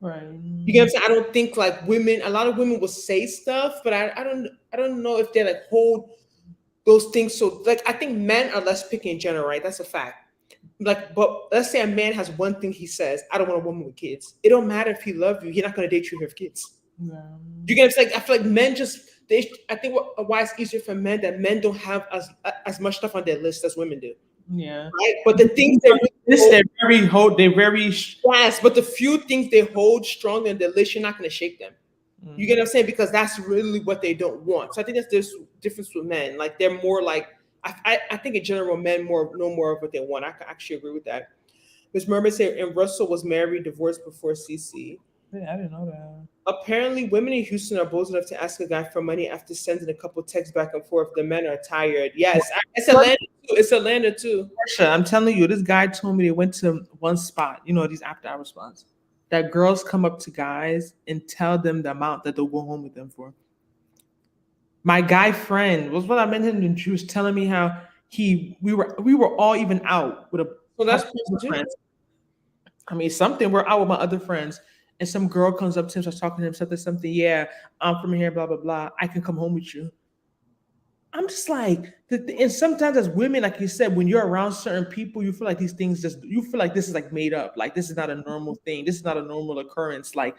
Right. You get what I'm saying? I don't think like women. A lot of women will say stuff, but I don't know if they like hold those things. So like I think men are less picky in general, right? That's a fact. Like, but let's say a man has one thing he says, I don't want a woman with kids. It don't matter if he loves you, he's not gonna date you if you have kids. Yeah. You get what I'm saying? I feel like men just I think why it's easier for men that men don't have as much stuff on their list as women do. Yeah. Right? But the things they really This hold, they're very yes, but the few things they hold strong in their list, you're not gonna shake them. You get what I'm saying? Because that's really what they don't want. So I think that's this difference with men. Like they're more like I think in general men know more of what they want. I can actually agree with that. Miss Mermaid said, and Russell was married, divorced before CC. Yeah, I didn't know that. Apparently, women in Houston are bold enough to ask a guy for money after sending a couple texts back and forth. The men are tired. Yes, it's Atlanta too. It's Atlanta too. I'm telling you, this guy told me they went to one spot, these after hour spots, that girls come up to guys and tell them the amount that they'll go home with them for. My guy friend was what I met him, and she was telling me how we were all even out with a So that's couple of friends. I mean, something. We're out with my other friends, and some girl comes up to him, starts talking to him, something. Yeah, I'm from here, blah blah blah. I can come home with you. I'm just like, and sometimes as women, like you said, when you're around certain people, you feel like these things you feel like this is like made up. Like this is not a normal thing. This is not a normal occurrence. Like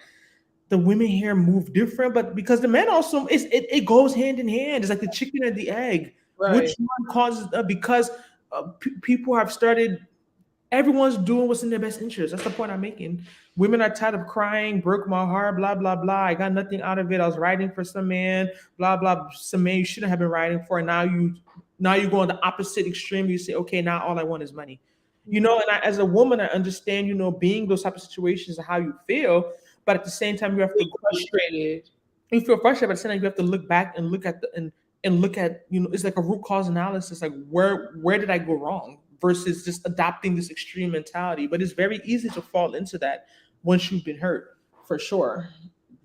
the women here move different, but because the men also, it goes hand in hand. It's like the chicken and the egg. right. Which one causes, because people have started, everyone's doing what's in their best interest. That's the point I'm making. Women are tired of crying, broke my heart, blah, blah, blah. I got nothing out of it. I was writing for some man, blah, blah, some man you shouldn't have been writing for. And now you go on the opposite extreme. You say, okay, now all I want is money. And as a woman, I understand, being those type of situations and how you feel. But at the same time, you have to frustrated. You feel frustrated, but at the same time, you have to look back and look at and look at, it's like a root cause analysis. Like where did I go wrong? Versus just adopting this extreme mentality. But it's very easy to fall into that once you've been hurt, for sure.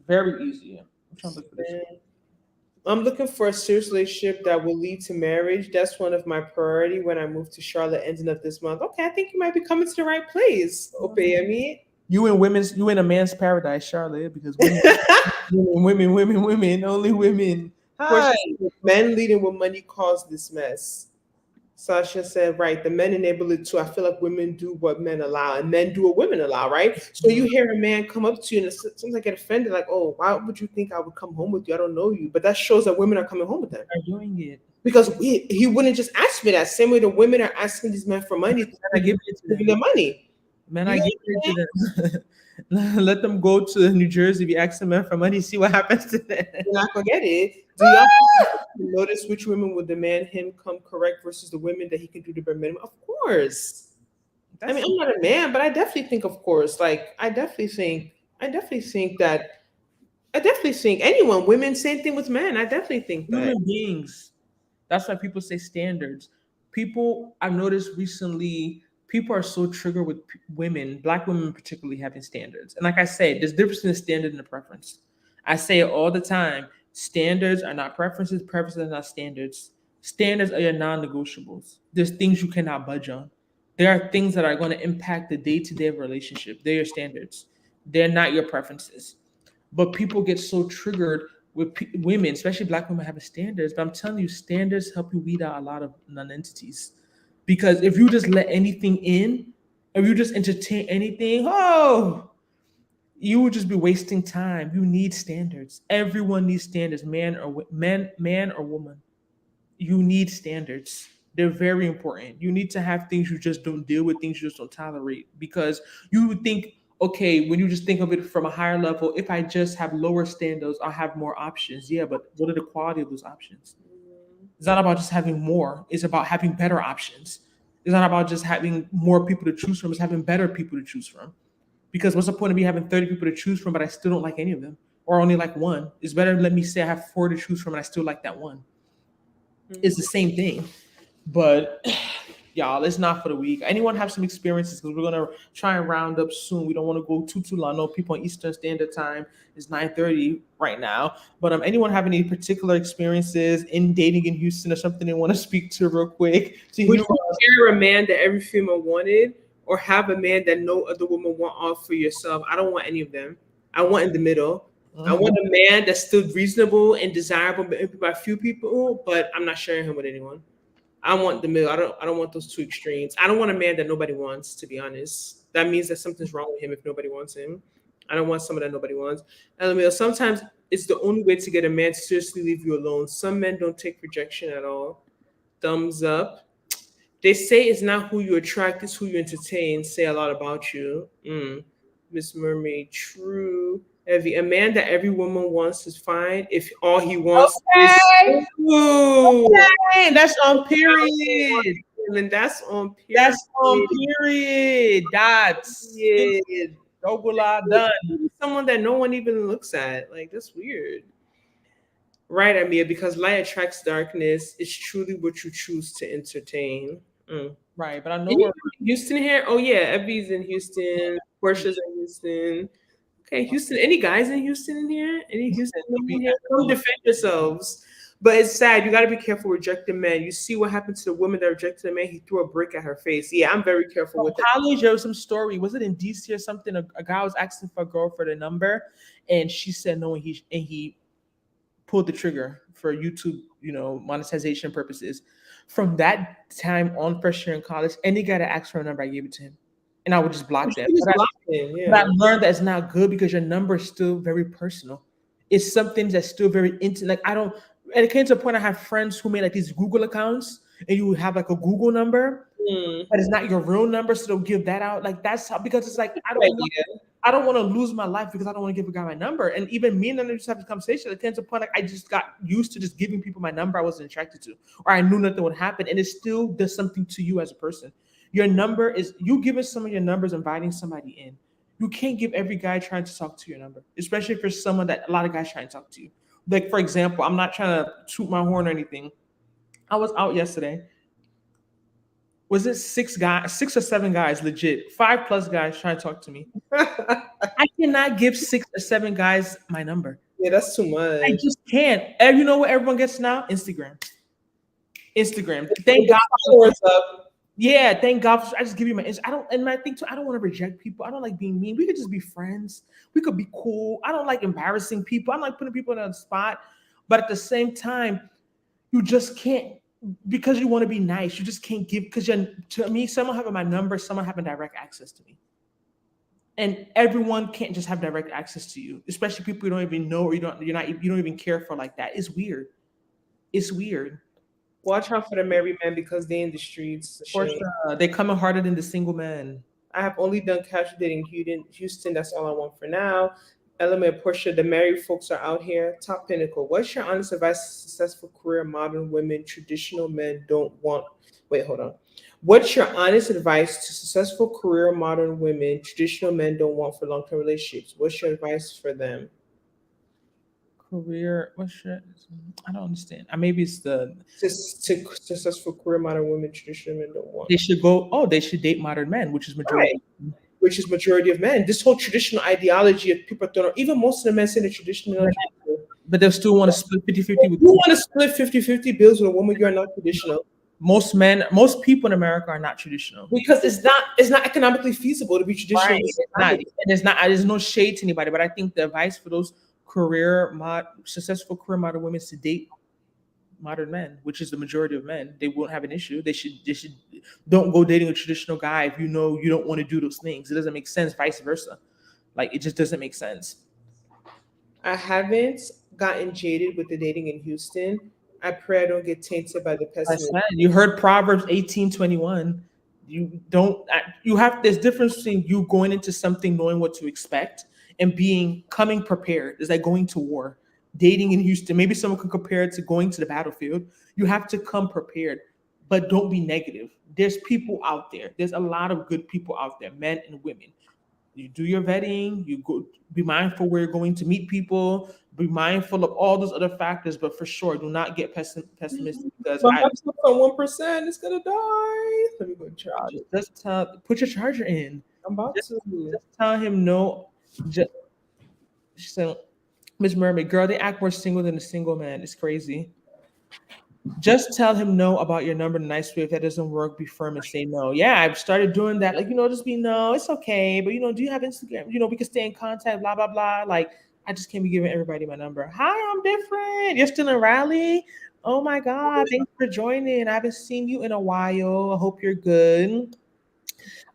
Very easy. I'm trying to look for this. I'm looking for a serious relationship that will lead to marriage. That's one of my priority when I move to Charlotte ending of this month. Okay, I think you might be coming to the right place, Opeyemi. You in a man's paradise, Charlotte, because women, only women. Hi. Men leading with money caused this mess. Sasha said, right, the men enable it too. I feel like women do what men allow and men do what women allow, right? So you hear a man come up to you and sometimes I get offended, like, oh, why would you think I would come home with you? I don't know you. But that shows that women are coming home with them. Are doing it. Because he wouldn't just ask me that. Same way the women are asking these men for money. I give it to them money. Man, I give it to them. Let them go to New Jersey, be asking men for money, see what happens to them. You're not gonna get it. Do y'all notice which women would demand him come correct versus the women that he can do the bare minimum? Of course. I mean, I'm not a man, but I definitely think, of course, like I definitely think anyone, women, same thing with men. I definitely think that. Human beings. That's why people say standards. People, I've noticed recently, people are so triggered with women, Black women particularly, having standards. And like I said, there's difference in a standard and a preference. I say it all the time. Standards are not preferences. Preferences are not standards. Standards are your non-negotiables. There's things you cannot budge on. There are things that are going to impact the day-to-day relationship. They're your standards. They're not your preferences. But people get so triggered with women, especially Black women, having standards. But I'm telling you, standards help you weed out a lot of non-entities. Because if you just let anything in, if you just entertain anything, you would just be wasting time. You need standards. Everyone needs standards, man or woman. You need standards. They're very important. You need to have things you just don't deal with, things you just don't tolerate. Because you would think, okay, when you just think of it from a higher level, if I just have lower standards, I'll have more options. Yeah, but what are the quality of those options? It's not about just having more. It's about having better options. It's not about just having more people to choose from. It's having better people to choose from. Because what's the point of me having 30 people to choose from, but I still don't like any of them, or only like one? It's better let me say I have 4 to choose from and I still like that one. It's the same thing. But y'all, it's not for the week. Anyone have some experiences? Because we're gonna try and round up soon. We don't want to go too long. I know people on Eastern Standard Time is 9:30 right now. But anyone have any particular experiences in dating in Houston or something they want to speak to real quick? Would you hear a man that every female wanted, or have a man that no other woman want all for yourself? I don't want any of them. I want in the middle. I Mhm. want a man that's still reasonable and desirable by a few people, but I'm not sharing him with anyone. I want the middle. I don't want those two extremes. I don't want a man that nobody wants, to be honest. That means that something's wrong with him if nobody wants him. I don't want someone that nobody wants. And sometimes it's the only way to get a man to seriously leave you alone. Some men don't take rejection at all. Thumbs up. They say it's not who you attract, it's who you entertain. Say a lot about you. Miss Mermaid, true. A man that every woman wants is fine if all he wants is Okay. you. Okay. That's on period. And that's on period. That's on period. Dots. Finish. Period. Dogula done. Someone that no one even looks at. Like, that's weird. Right, Amia, because light attracts darkness. It's truly what you choose to entertain. Right, but I know Any her. Houston here? Oh yeah, Evie's in Houston. Portia's in Houston. Okay, Houston. Any guys in Houston in here? Any Houston women in here? Come defend yourselves. But it's sad. You got to be careful rejecting men. You see what happened to the woman that rejected a man? He threw a brick at her face. Yeah, I'm very careful with that. College, there was some story. Was it in DC or something? A guy was asking for a girl for the number, and she said no, and he pulled the trigger for YouTube, monetization purposes. From that time on, first year in college, any guy that asked for a number, I gave it to him, and I would just block them. She was blocking, But I yeah. learned that it's not good because your number is still very personal. It's something that's still very intimate. Like I don't. And it came to a point I had friends who made like these Google accounts, and you would have like a Google number, Mm, but it's not your real number, so they'll give that out. Like that's how because it's like good idea. I don't want to lose my life because I don't want to give a guy my number. And even me and I just have this conversation. It tends to point like I just got used to just giving people my number I wasn't attracted to, or I knew nothing would happen. And it still does something to you as a person. Your number is you giving some of your numbers, inviting somebody in. You can't give every guy trying to talk to your number, especially if you're someone that a lot of guys try to talk to you. Like for example, I'm not trying to toot my horn or anything. I was out yesterday. Was it six or seven guys, legit, 5+ guys trying to talk to me? I cannot give 6 or 7 guys my number. Yeah, that's too I much. just can't. And you know what everyone gets now? Instagram. Instagram. Thank Get God. the followers up. Yeah, thank God. I just give you my. I don't, and I think too. I don't want to reject people. I don't like being mean. We could just be friends. We could be cool. I don't like embarrassing people. I don't like putting people on the spot. But at the same time, you just can't because you want to be nice. You just can't give because to me, someone having my number, someone having direct access to me. And everyone can't just have direct access to you, especially people you don't even know or you don't even care for like that. It's weird. It's weird. Watch out for the married men because they in the streets. Shame. They coming harder than the single man. I have only done casual dating in Houston. That's all I want for now. Element Portia, the married folks are out here. Top pinnacle. What's your honest advice to successful career modern women traditional men don't want? Wait, hold on. What's your honest advice to successful career modern women traditional men don't want for long term relationships? What's your advice for them? Career, what shit? I don't understand. Maybe it's To successful career modern women traditional men don't want. they should go. Oh, they should date modern men, which is majority. Right. Which is majority of men. This whole traditional ideology of people don't know, even most of the men say the traditional. But they still want to split 50-50 with You want to split 50-50 bills with a woman, you're not traditional. most men. Most people in America are not traditional. Because it's not economically feasible to be traditional. Right. It's not, and it's not. There's no shade to anybody, but I think the advice for those successful career modern women is to date modern men, which is the majority of men. They won't have an issue. They should don't go dating a traditional guy if you know you don't want to do those things. It doesn't make sense. Vice versa, like it just doesn't make sense. I haven't gotten jaded with the dating in Houston. I pray I don't get tainted by the pessimism. You heard Proverbs 18:21. You don't. You have. There's difference between you going into something knowing what to expect and coming prepared. It's like going to war. Dating in Houston, maybe someone could compare it to going to the battlefield. You have to come prepared, but don't be negative. There's people out there. There's a lot of good people out there, men and women. You do your vetting. You go. Be mindful where you're going to meet people. Be mindful of all those other factors, but for sure, do not get pessimistic because My laptop's on 1%. It's gonna die. Let me go charge it. just put your charger in. I'm about to. Just tell him no. Just, she said, Miss Mermaid, girl, they act more single than a single man. It's crazy. Just tell him no about your number in a nice way. If that doesn't work, be firm and say no. Yeah, I've started doing that. Like, just be no, it's okay. But do you have Instagram? We can stay in contact, blah, blah, blah. Like, I just can't be giving everybody my number. Hi, I'm different. You're still in Raleigh? Oh my God. Thanks for joining. I haven't seen you in a while. I hope you're good.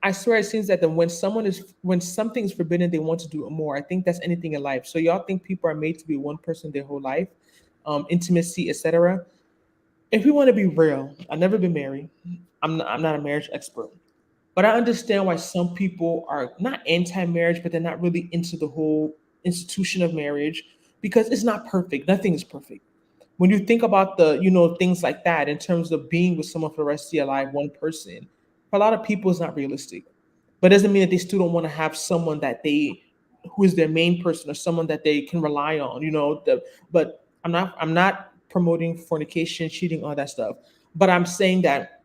I swear it seems that when something's forbidden, they want to do it more. I think that's anything in life. So y'all think people are made to be one person their whole life, intimacy, etc. If we want to be real, I've never been married. I'm not a marriage expert, but I understand why some people are not anti-marriage, but they're not really into the whole institution of marriage because it's not perfect. Nothing is perfect. When you think about things like that in terms of being with someone for the rest of your life, one person, for a lot of people, it's not realistic. But it doesn't mean that they still don't want to have someone who is their main person or someone that they can rely on. But I'm not promoting fornication, cheating, all that stuff. But I'm saying that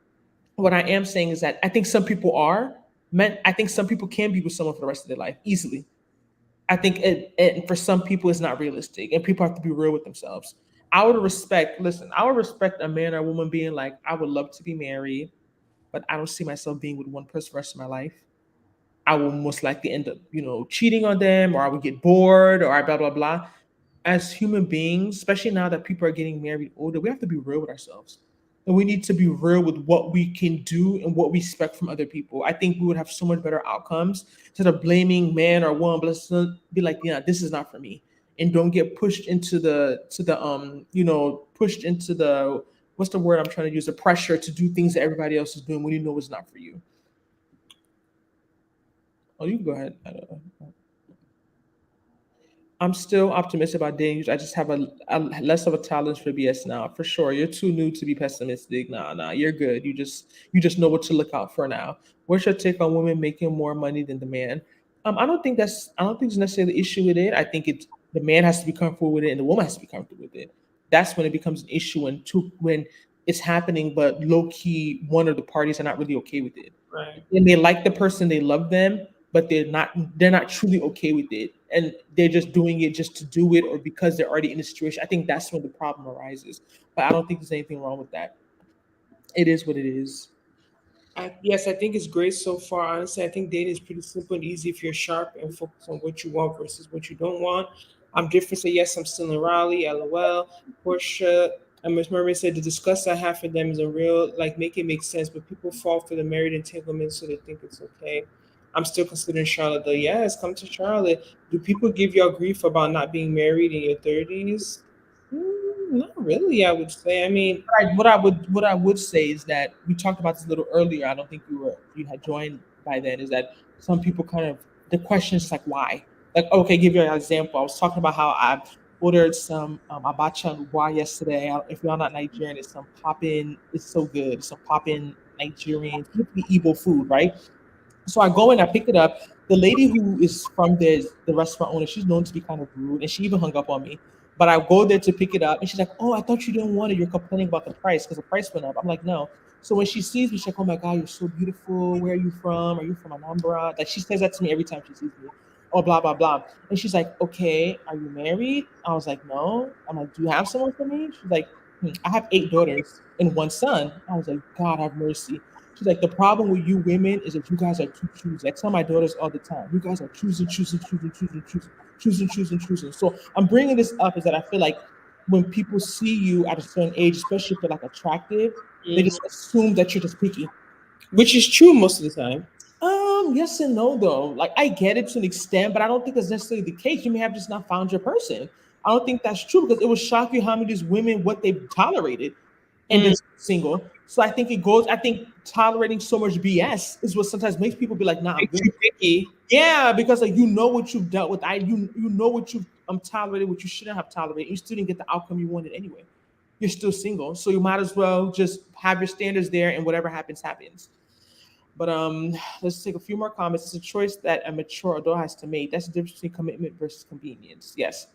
what I am saying is that I think some people are meant. I think some people can be with someone for the rest of their life easily. I think for some people it's not realistic, and people have to be real with themselves. I would respect a man or a woman being like, I would love to be married, but I don't see myself being with one person for the rest of my life. I will most likely end up, cheating on them, or I would get bored, or I blah blah blah. As human beings, especially now that people are getting married older, we have to be real with ourselves. And we need to be real with what we can do and what we expect from other people. I think we would have so much better outcomes instead of blaming man or woman, but let's be like, yeah, this is not for me. And don't get pushed into pushed into the what's the word I'm trying to use? The pressure to do things that everybody else is doing when you know it's not for you. Oh, you can go ahead. I don't know. I'm still optimistic about dating. I just have a less of a tolerance for BS now, for sure. You're too new to be pessimistic. Nah, nah, you're good. You just know what to look out for now. What's your take on women making more money than the man? I don't think it's necessarily the issue with it. I think it's the man has to be comfortable with it and the woman has to be comfortable with it. That's when it becomes an issue when it's happening, but low key one of the parties are not really okay with it, Right. and they like the person, they love them, but they're not truly okay with it, and they're just doing it just to do it or because they're already in a situation. I think that's when the problem arises. But I don't think there's anything wrong with that. It is what it is. Yes, I think it's great so far. Honestly, I think dating is pretty simple and easy if you're sharp and focus on what you want versus what you don't want. I'm different. So yes, I'm still in Raleigh. LOL. Portia and Miss Mermaid said the disgust I have for them is a real like make it make sense, but people fall for the married entanglement so they think it's okay. I'm still considering Charlotte though. Yes, come to Charlotte. Do people give y'all grief about not being married in your 30s? Not really, I would say. I mean, What I would say is that we talked about this a little earlier. I don't think you had joined by then. Is that some people kind of the question is like why? Like okay, give you an example. I was talking about how I ordered some abacha and ugba yesterday. If you're not Nigerian, it's some poppin'. It's so good. It's some poppin' Nigerian, typically Igbo food, right? So I go in, I pick it up. The lady who is from there, the restaurant owner, she's known to be kind of rude, and she even hung up on me. But I go there to pick it up, and she's like, "Oh, I thought you didn't want it. You're complaining about the price because the price went up." I'm like, "No." So when she sees me, she's like, "Oh my God, you're so beautiful. Where are you from? Are you from Anambra?" Like she says that to me every time she sees me. Oh, blah blah blah. And she's like, "Okay, are you married?" I was like, "No." I'm like, "Do you have someone for me?" She's like, "I have 8 daughters and one son." I was like, "God have mercy." She's like, the problem with you women is that you guys are too choosy. I tell my daughters all the time, you guys are choosing, choosing, choosing, choosing, choosing, choosing, choosing, choosing. So I'm bringing this up is that I feel like when people see you at a certain age, especially if you're like attractive, they mhm, just assume that you're just picky. which is true most of the time. Yes and no though. Like I get it to an extent, but I don't think that's necessarily the case. You may have just not found your person. I don't think that's true because it will shock you how many of these women what they've tolerated and then Mm, single. So I think it goes. I think tolerating so much BS is what sometimes makes people be like, "Nah, I'm makes good." you picky. Yeah, because like you know what you've dealt with. You know what you've tolerated, what you shouldn't have tolerated. You still didn't get the outcome you wanted anyway. You're still single, so you might as well just have your standards there, and whatever happens, happens. But let's take a few more comments. It's a choice that a mature adult has to make. That's the difference between commitment versus convenience. Yes.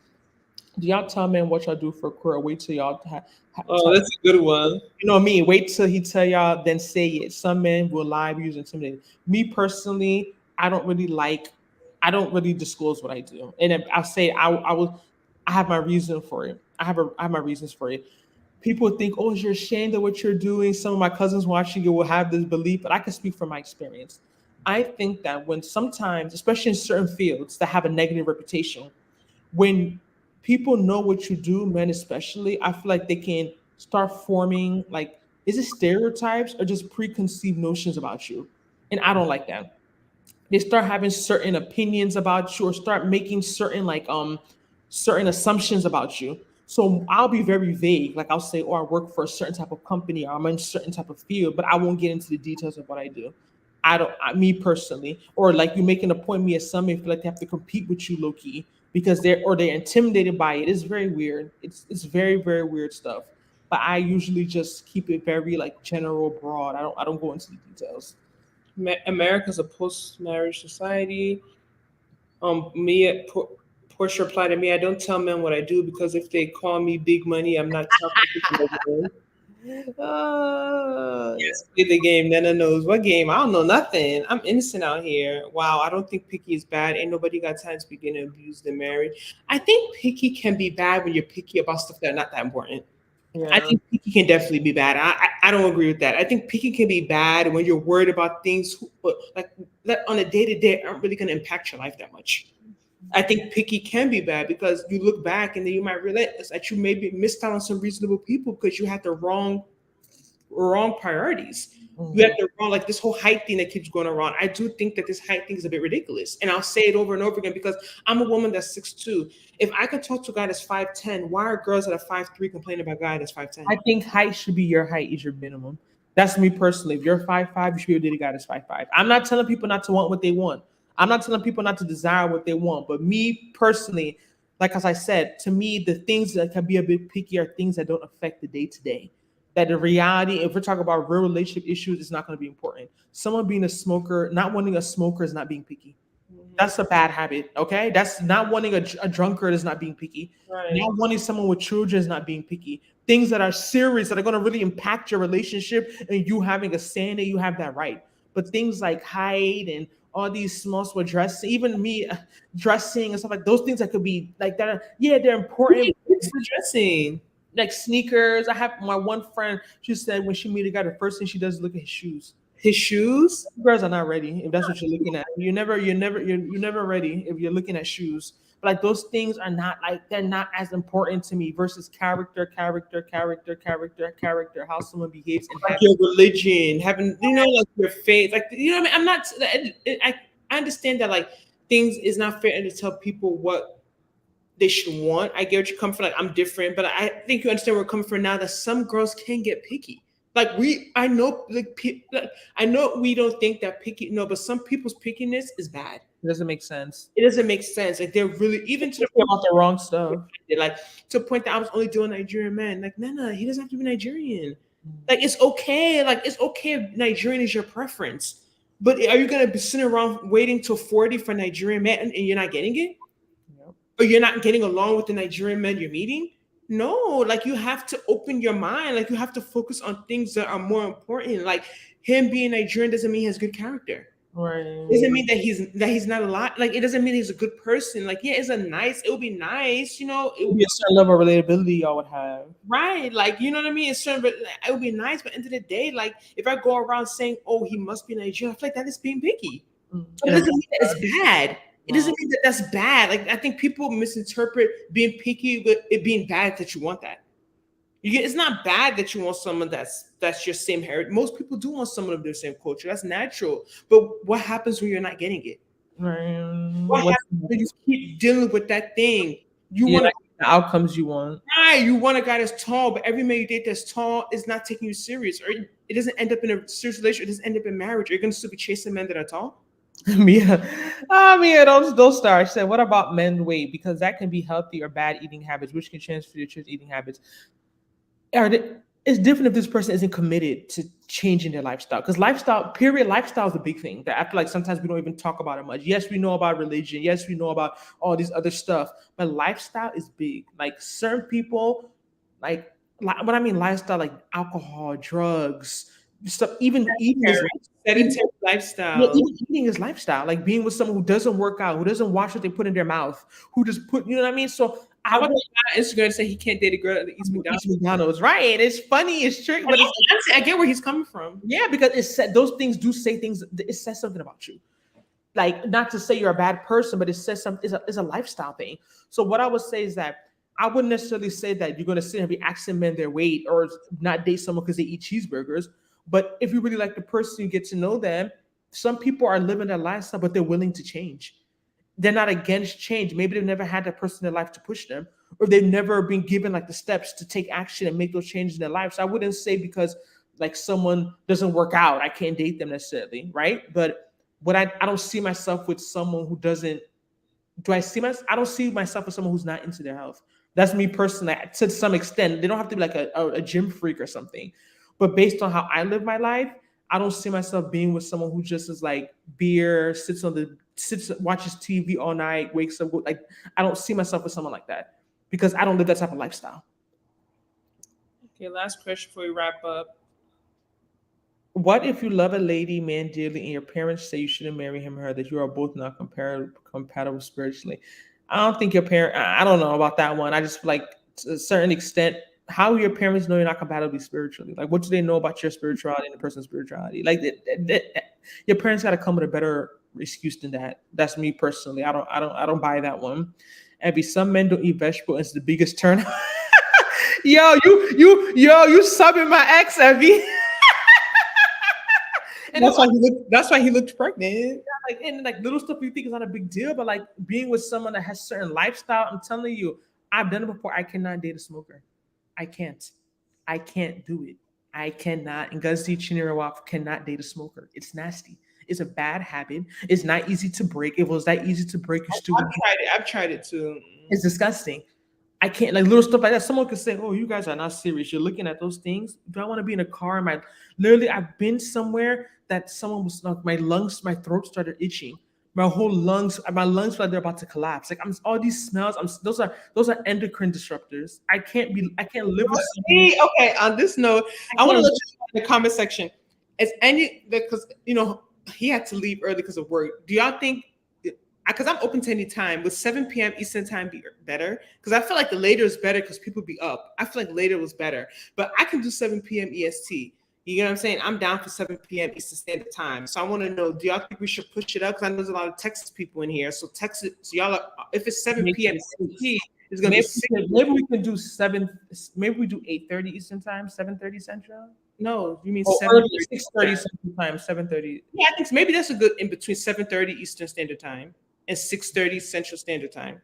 Do y'all tell men what y'all do for career? Wait till y'all Oh, tell. that's a good one. You know me. Wait till he tell y'all, then say it. Some men will lie, use intimidating. Me personally, I don't really like. I don't really disclose what I do, and I'll say I will. I have my reason for it. I have my reasons for it. people think, oh, you're ashamed of what you're doing. Some of my cousins watching it will have this belief, but I can speak from my experience. I think that when sometimes, especially in certain fields that have a negative reputation, when people know what you do, men especially, I feel like they can start forming like, is it stereotypes or just preconceived notions about you? And I don't like that. They start having certain opinions about you or start making certain certain assumptions about you. So I'll be very vague. Like I'll say, oh, I work for a certain type of company or I'm in a certain type of field, but I won't get into the details of what I do. Me personally, or like you making a point, me as some may feel like they have to compete with you low key because they're intimidated by it. It's very weird. It's very, very weird stuff. But I usually just keep it very like general, broad. I don't go into the details. America's a post-marriage society. Me, Portia replied to me, I don't tell men what I do because if they call me big money, I'm not talking to them. Yes, play the game. Nana knows what game. I don't know nothing. I'm innocent out here. Wow, I don't think picky is bad. Ain't nobody got time to begin to abuse the marriage. I think picky can be bad when you're picky about stuff that are not that important. I Yeah. think picky can definitely be bad. I don't agree with that. I think picky can be bad when you're worried about things like that on a day to day aren't really going to impact your life that much. I think picky can be bad because you look back and then you might realize that you maybe missed out on some reasonable people because you had the wrong priorities. You have Mhm. the wrong, like this whole height thing that keeps going around. I do think that this height thing is a bit ridiculous. And I'll say it over and over again because I'm a woman that's 6'2". If I could talk to a guy that's 5'10", why are girls that are 5'3" complaining about a guy that's 5'10"? I think height should be your height is your minimum. That's me personally. If you're 5'5", you should be able to date a guy that's 5'5". I'm not telling people not to want what they want. I'm not telling people not to desire what they want. But me personally, like as I said, to me, the things that can be a bit picky are things that don't affect the day to day. That the reality, if we're talking about real relationship issues, it's not going to be important. Someone being a smoker, not wanting a smoker is not being picky. Mhm. That's a bad habit. Okay, that's not wanting a drunkard is not being picky. Right. Not wanting someone with children is not being picky. Things that are serious that are going to really impact your relationship and you having a sanity, you have that right. But things like height and all these small small dressing, even me dressing and stuff like those things that could be like that. Yeah, they're important. It's the dressing. Like sneakers. I have my one friend. She said when she meet a guy, the first thing she does is look at his shoes. His shoes. Girls are not ready if that's what you're looking at. You're never ready if you're looking at shoes. But like those things are not like they're not as important to me versus character, how someone behaves and Like habits. your religion, having like your faith, like what I mean. I'm not. I understand that like things is not fair to tell people what they should want. I get what you come from. Like I'm different, but I think you understand where we're coming from now. That some girls can get picky. I know, like, I know we don't think that picky. No, but some people's pickiness is bad. It doesn't make sense. It doesn't make sense. Like they're really even to the Especially about the wrong stuff. like to a point that I was only doing Nigerian men. Like, no, he doesn't have to be Nigerian. Like, it's okay. Like, it's okay if Nigerian is your preference. But are you gonna be sitting around waiting till 40 for Nigerian men and you're not getting it? Yep. Or you're not getting along with the Nigerian men you're meeting? No, like you have to open your mind. Like you have to focus on things that are more important. Like him being Nigerian doesn't mean he has good character. Right. Doesn't mean that he's not a lot. Like it doesn't mean he's a good person. Like yeah, it would be nice, it would Maybe a certain level of relatability y'all would have. right. Like you know what I mean. It's certain, but it would be nice. But at the end of the day, like if I go around saying, "Oh, he must be Nigerian," I feel like that is being picky. But it And doesn't mean that it's bad. It no. doesn't mean that that's bad. Like I think people misinterpret being picky with it being bad that you want that. It's not bad that you want someone that's your same heritage. Most people do want someone of their same culture. That's natural. But what happens when you're not getting it? Right. What happens when you keep dealing with that thing? You Yeah, want to like the outcomes you want. you want a guy that's tall, but every man you date that's tall is not taking you serious, or it doesn't end up in a serious relationship. It doesn't end up in marriage. Are you going to still be chasing men that are tall? Mia, Mia, don't start. She said, "What about men weight? Because that can be healthy or bad eating habits, which can transfer to your children's eating habits. It's different if this person isn't committed to changing their lifestyle. Because lifestyle is a big thing that I feel like sometimes we don't even talk about it much. Yes, we know about religion. Yes, we know about all these other stuff, but lifestyle is big. Like certain people, like what I mean, lifestyle, like alcohol, drugs, stuff. Even eating is even Sedentary yeah, lifestyle. even eating is lifestyle. Like being with someone who doesn't work out, who doesn't watch what they put in their mouth, who just put, you know what I mean? So How about the guy on Instagram say he can't date a girl that eats McDonald's? McDonald's, right? It's funny, it's tricky, but it's Honestly, I get where he's coming from. yeah, because it said those things do say things. It says something about you. Like not to say you're a bad person, but it says something. It's a lifestyle thing. So what I would say is that I wouldn't necessarily say that you're going to sit and be asking men their weight or not date someone because they eat cheeseburgers. But if you really like the person, you get to know them. Some people are living their lifestyle, but they're willing to change. They're not against change. Maybe they've never had that person in their life to push them, or they've never been given like the steps to take action and make those changes in their life. So I wouldn't say because like someone doesn't work out, I can't date them necessarily, right? But what I don't see myself with someone who doesn't. Do I see myself? I don't see myself with someone who's not into their health. That's me personally. To some extent, they don't have to be like a gym freak or something, but based on how I live my life, I don't see myself being with someone who just is like beer, watches TV all night, wakes up like I don't see myself with someone like that because I don't live that type of lifestyle. Okay, last question before we wrap up. What if you love a lady, man dearly, and your parents say you shouldn't marry him or her, that you are both not compatible spiritually? I don't think your parent, I don't know about that one. I just feel like to a certain extent, how your parents know you're not compatible spiritually? Like, what do they know about your spirituality and the person's spirituality? Like, your parents got to come with a better excuse than that. That's me personally. I don't buy that one. Abby, some men don't eat vegetables. It's the biggest turn. You subbing my ex, Abby. And that's why he looked pregnant. Like and like little stuff you think is not a big deal, but like being with someone that has certain lifestyle, I'm telling you, I've done it before. I cannot date a smoker. I can't. I can't do it. I cannot. And Ngozi Nnena cannot date a smoker. It's nasty. It's a bad habit. It's not easy to break. If it was that easy to break, you still. I've tried it too. It's disgusting. I can't like little stuff like that. Someone could say, "Oh, you guys are not serious. You're looking at those things." Do I want to be in a car? Literally, I've been somewhere that someone was like, my throat started itching. My lungs felt like they're about to collapse. Like I'm all these smells. Those are endocrine disruptors. I can't live with someone. Okay, on this note, I want to let you know in the comment section. Is any because he had to leave early because of work. Do y'all think? Because I'm open to any time. Would 7 p.m. Eastern time be better? Because I feel like the later is better because people be up. I feel like later was better. But I can do 7 p.m. EST. You know what I'm saying? I'm down for 7 p.m. Eastern Standard Time. So I want to know, do y'all think we should push it up? Because I know there's a lot of Texas people in here. So Texas, so y'all, if it's 7 p.m. EST, it's going to be maybe we can do 7. Maybe we do 8:30 Eastern Time, 7:30 Central. No, you mean 6:30 Central Time, 7:30. Yeah, I think so. Maybe that's a good in between 7:30 Eastern Standard Time and 6:30 Central Standard Time.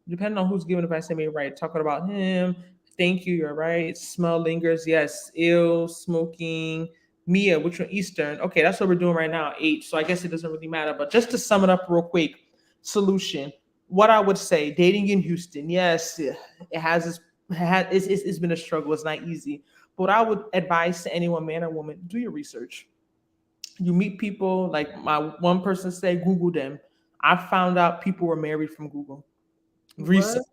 Depending on who's giving advice, I may right. Talking about him. Thank you. You're right. Smell lingers. Yes. Ill. Smoking. Mia, which one? Eastern. Okay, that's what we're doing right now. 8. So I guess it doesn't really matter. But just to sum it up real quick, solution. What I would say, dating in Houston. Yes, it's been a struggle. It's not easy. But what I would advise to anyone, man or woman, do your research. You meet people, like my one person said, Google them. I found out people were married from Google. Research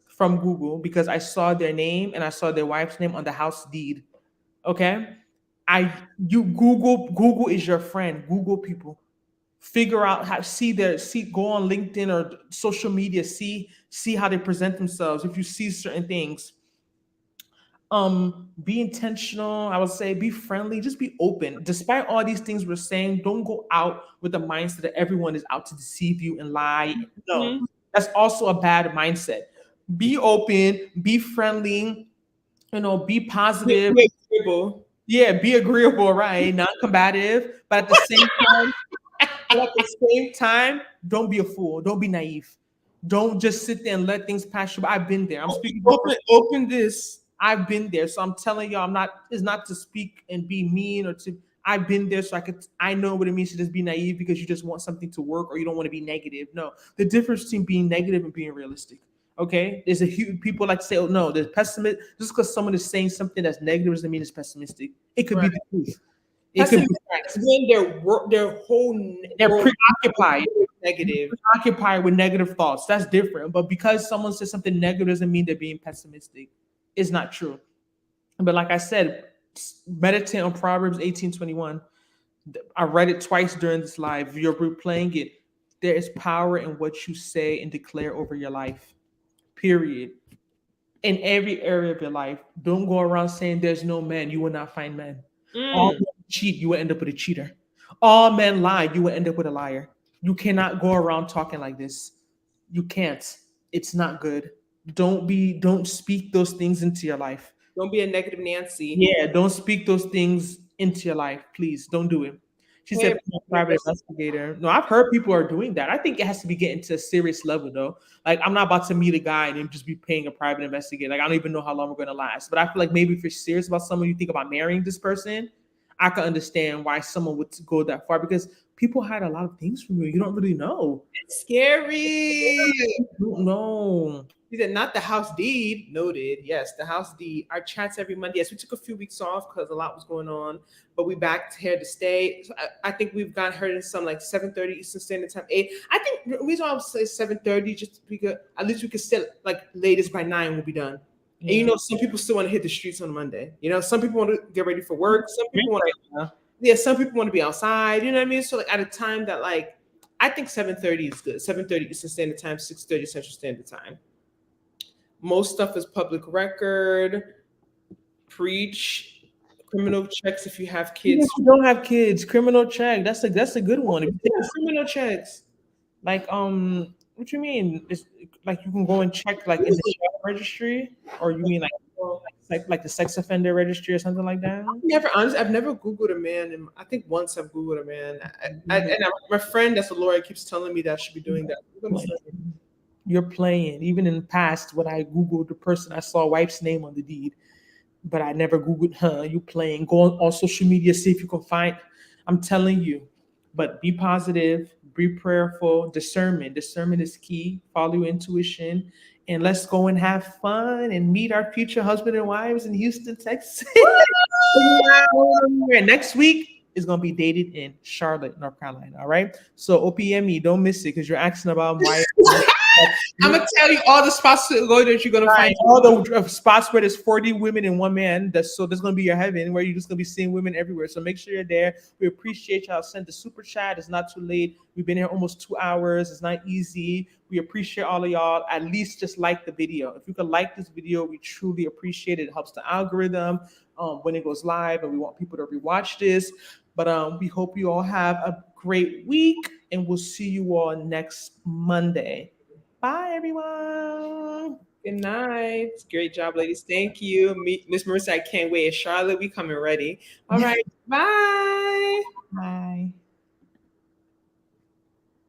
from Google because I saw their name and I saw their wife's name on the house deed. Okay. Google is your friend. Google people. Figure out how go on LinkedIn or social media, see how they present themselves. If you see certain things. Be intentional. I would say be friendly, just be open. Despite all these things we're saying, don't go out with the mindset that everyone is out to deceive you and lie. No, that's also a bad mindset. Be open, be friendly, be positive. Be agreeable. Yeah, be agreeable, right? Non-combative, but at the same time, don't be a fool. Don't be naive. Don't just sit there and let things pass you by. I've been there. I'm speaking open this. I've been there. So I'm telling y'all, it's not to speak and be mean I've been there. So I know what it means to just be naive because you just want something to work or you don't want to be negative. No, the difference between being negative and being realistic. Okay. There's a huge people like to say, oh no, there's pessimist. Just because someone is saying something that's negative doesn't mean it's pessimistic. It could be the truth. It could be when they're preoccupied. Negative. Preoccupied with negative thoughts. That's different. But because someone says something negative doesn't mean they're being pessimistic. It's not true. But like I said, meditate on Proverbs 18:21. I read it twice during this live. You're replaying it. There is power in what you say and declare over your life. Period. In every area of your life. Don't go around saying there's no men. You will not find men. All Mm. men cheat. You will end up with a cheater. All men lie. You will end up with a liar. You cannot go around talking like this. You can't. It's not good. Don't speak those things into your life. Don't be a negative Nancy. Yeah, don't speak those things into your life, please. Don't do it. She Hey, said, private investigator. No, I've heard people are doing that. I think it has to be getting to a serious level, though. Like, I'm not about to meet a guy and then just be paying a private investigator. Like, I don't even know how long we're going to last. But I feel like maybe if you're serious about someone, you think about marrying this person, I can understand why someone would go that far because people hide a lot of things from you. You don't really know. it's scary. You don't know. He said, not the house deed. Noted. Yes, the house deed. Our chats every Monday. Yes, we took a few weeks off because a lot was going on, but we back here to stay. So I think we've got her in some like 7:30 Eastern Standard Time, 8. I think the reason why I would say 7:30 just because at least we could still like latest by 9 we'll be done. And you know, some people still want to hit the streets on Monday. You know, some people want to get ready for work. Some people want to, yeah, some people want to be outside. You know what I mean? So like at a time that like, I think 7:30 is good. 7:30 Eastern Standard Time, 6:30 Central Standard Time. Most stuff is public record. Preach. Criminal checks if you have Even kids. if you don't have kids, criminal check. That's a good one. If you think Yeah, criminal checks. like what you mean? It's like you can go and check like in the child registry, or you mean like the sex offender registry or something like that? Never honestly, I've never Googled a man, and I think once I've Googled a man. My friend that's a lawyer keeps telling me that I should be doing that. You're playing. Even in the past, when I Googled the person, I saw wife's name on the deed, but I never Googled her. You playing. Go on social media, see if you can find. I'm telling you. But be positive, be prayerful, discernment. Discernment is key. Follow your intuition. And let's go and have fun and meet our future husband and wives in Houston, Texas. Next week is gonna be dated in Charlotte, North Carolina. All right. So OPME, don't miss it because you're asking about why. I'm gonna tell you all the spots to go that you're gonna find. All the spots where there's 40 women and one man. That's gonna be your heaven where you're just gonna be seeing women everywhere. So make sure you're there. We appreciate y'all. Send the super chat. It's not too late. We've been here almost 2 hours. It's not easy. We appreciate all of y'all. At least just like the video. If you could like this video, we truly appreciate it. It helps the algorithm when it goes live, and we want people to rewatch this. But we hope you all have a great week, and we'll see you all next Monday. Bye, everyone. Good night. Great job, ladies. Thank you. Miss Marissa, I can't wait. Charlotte, we coming ready. All right. Bye. Bye.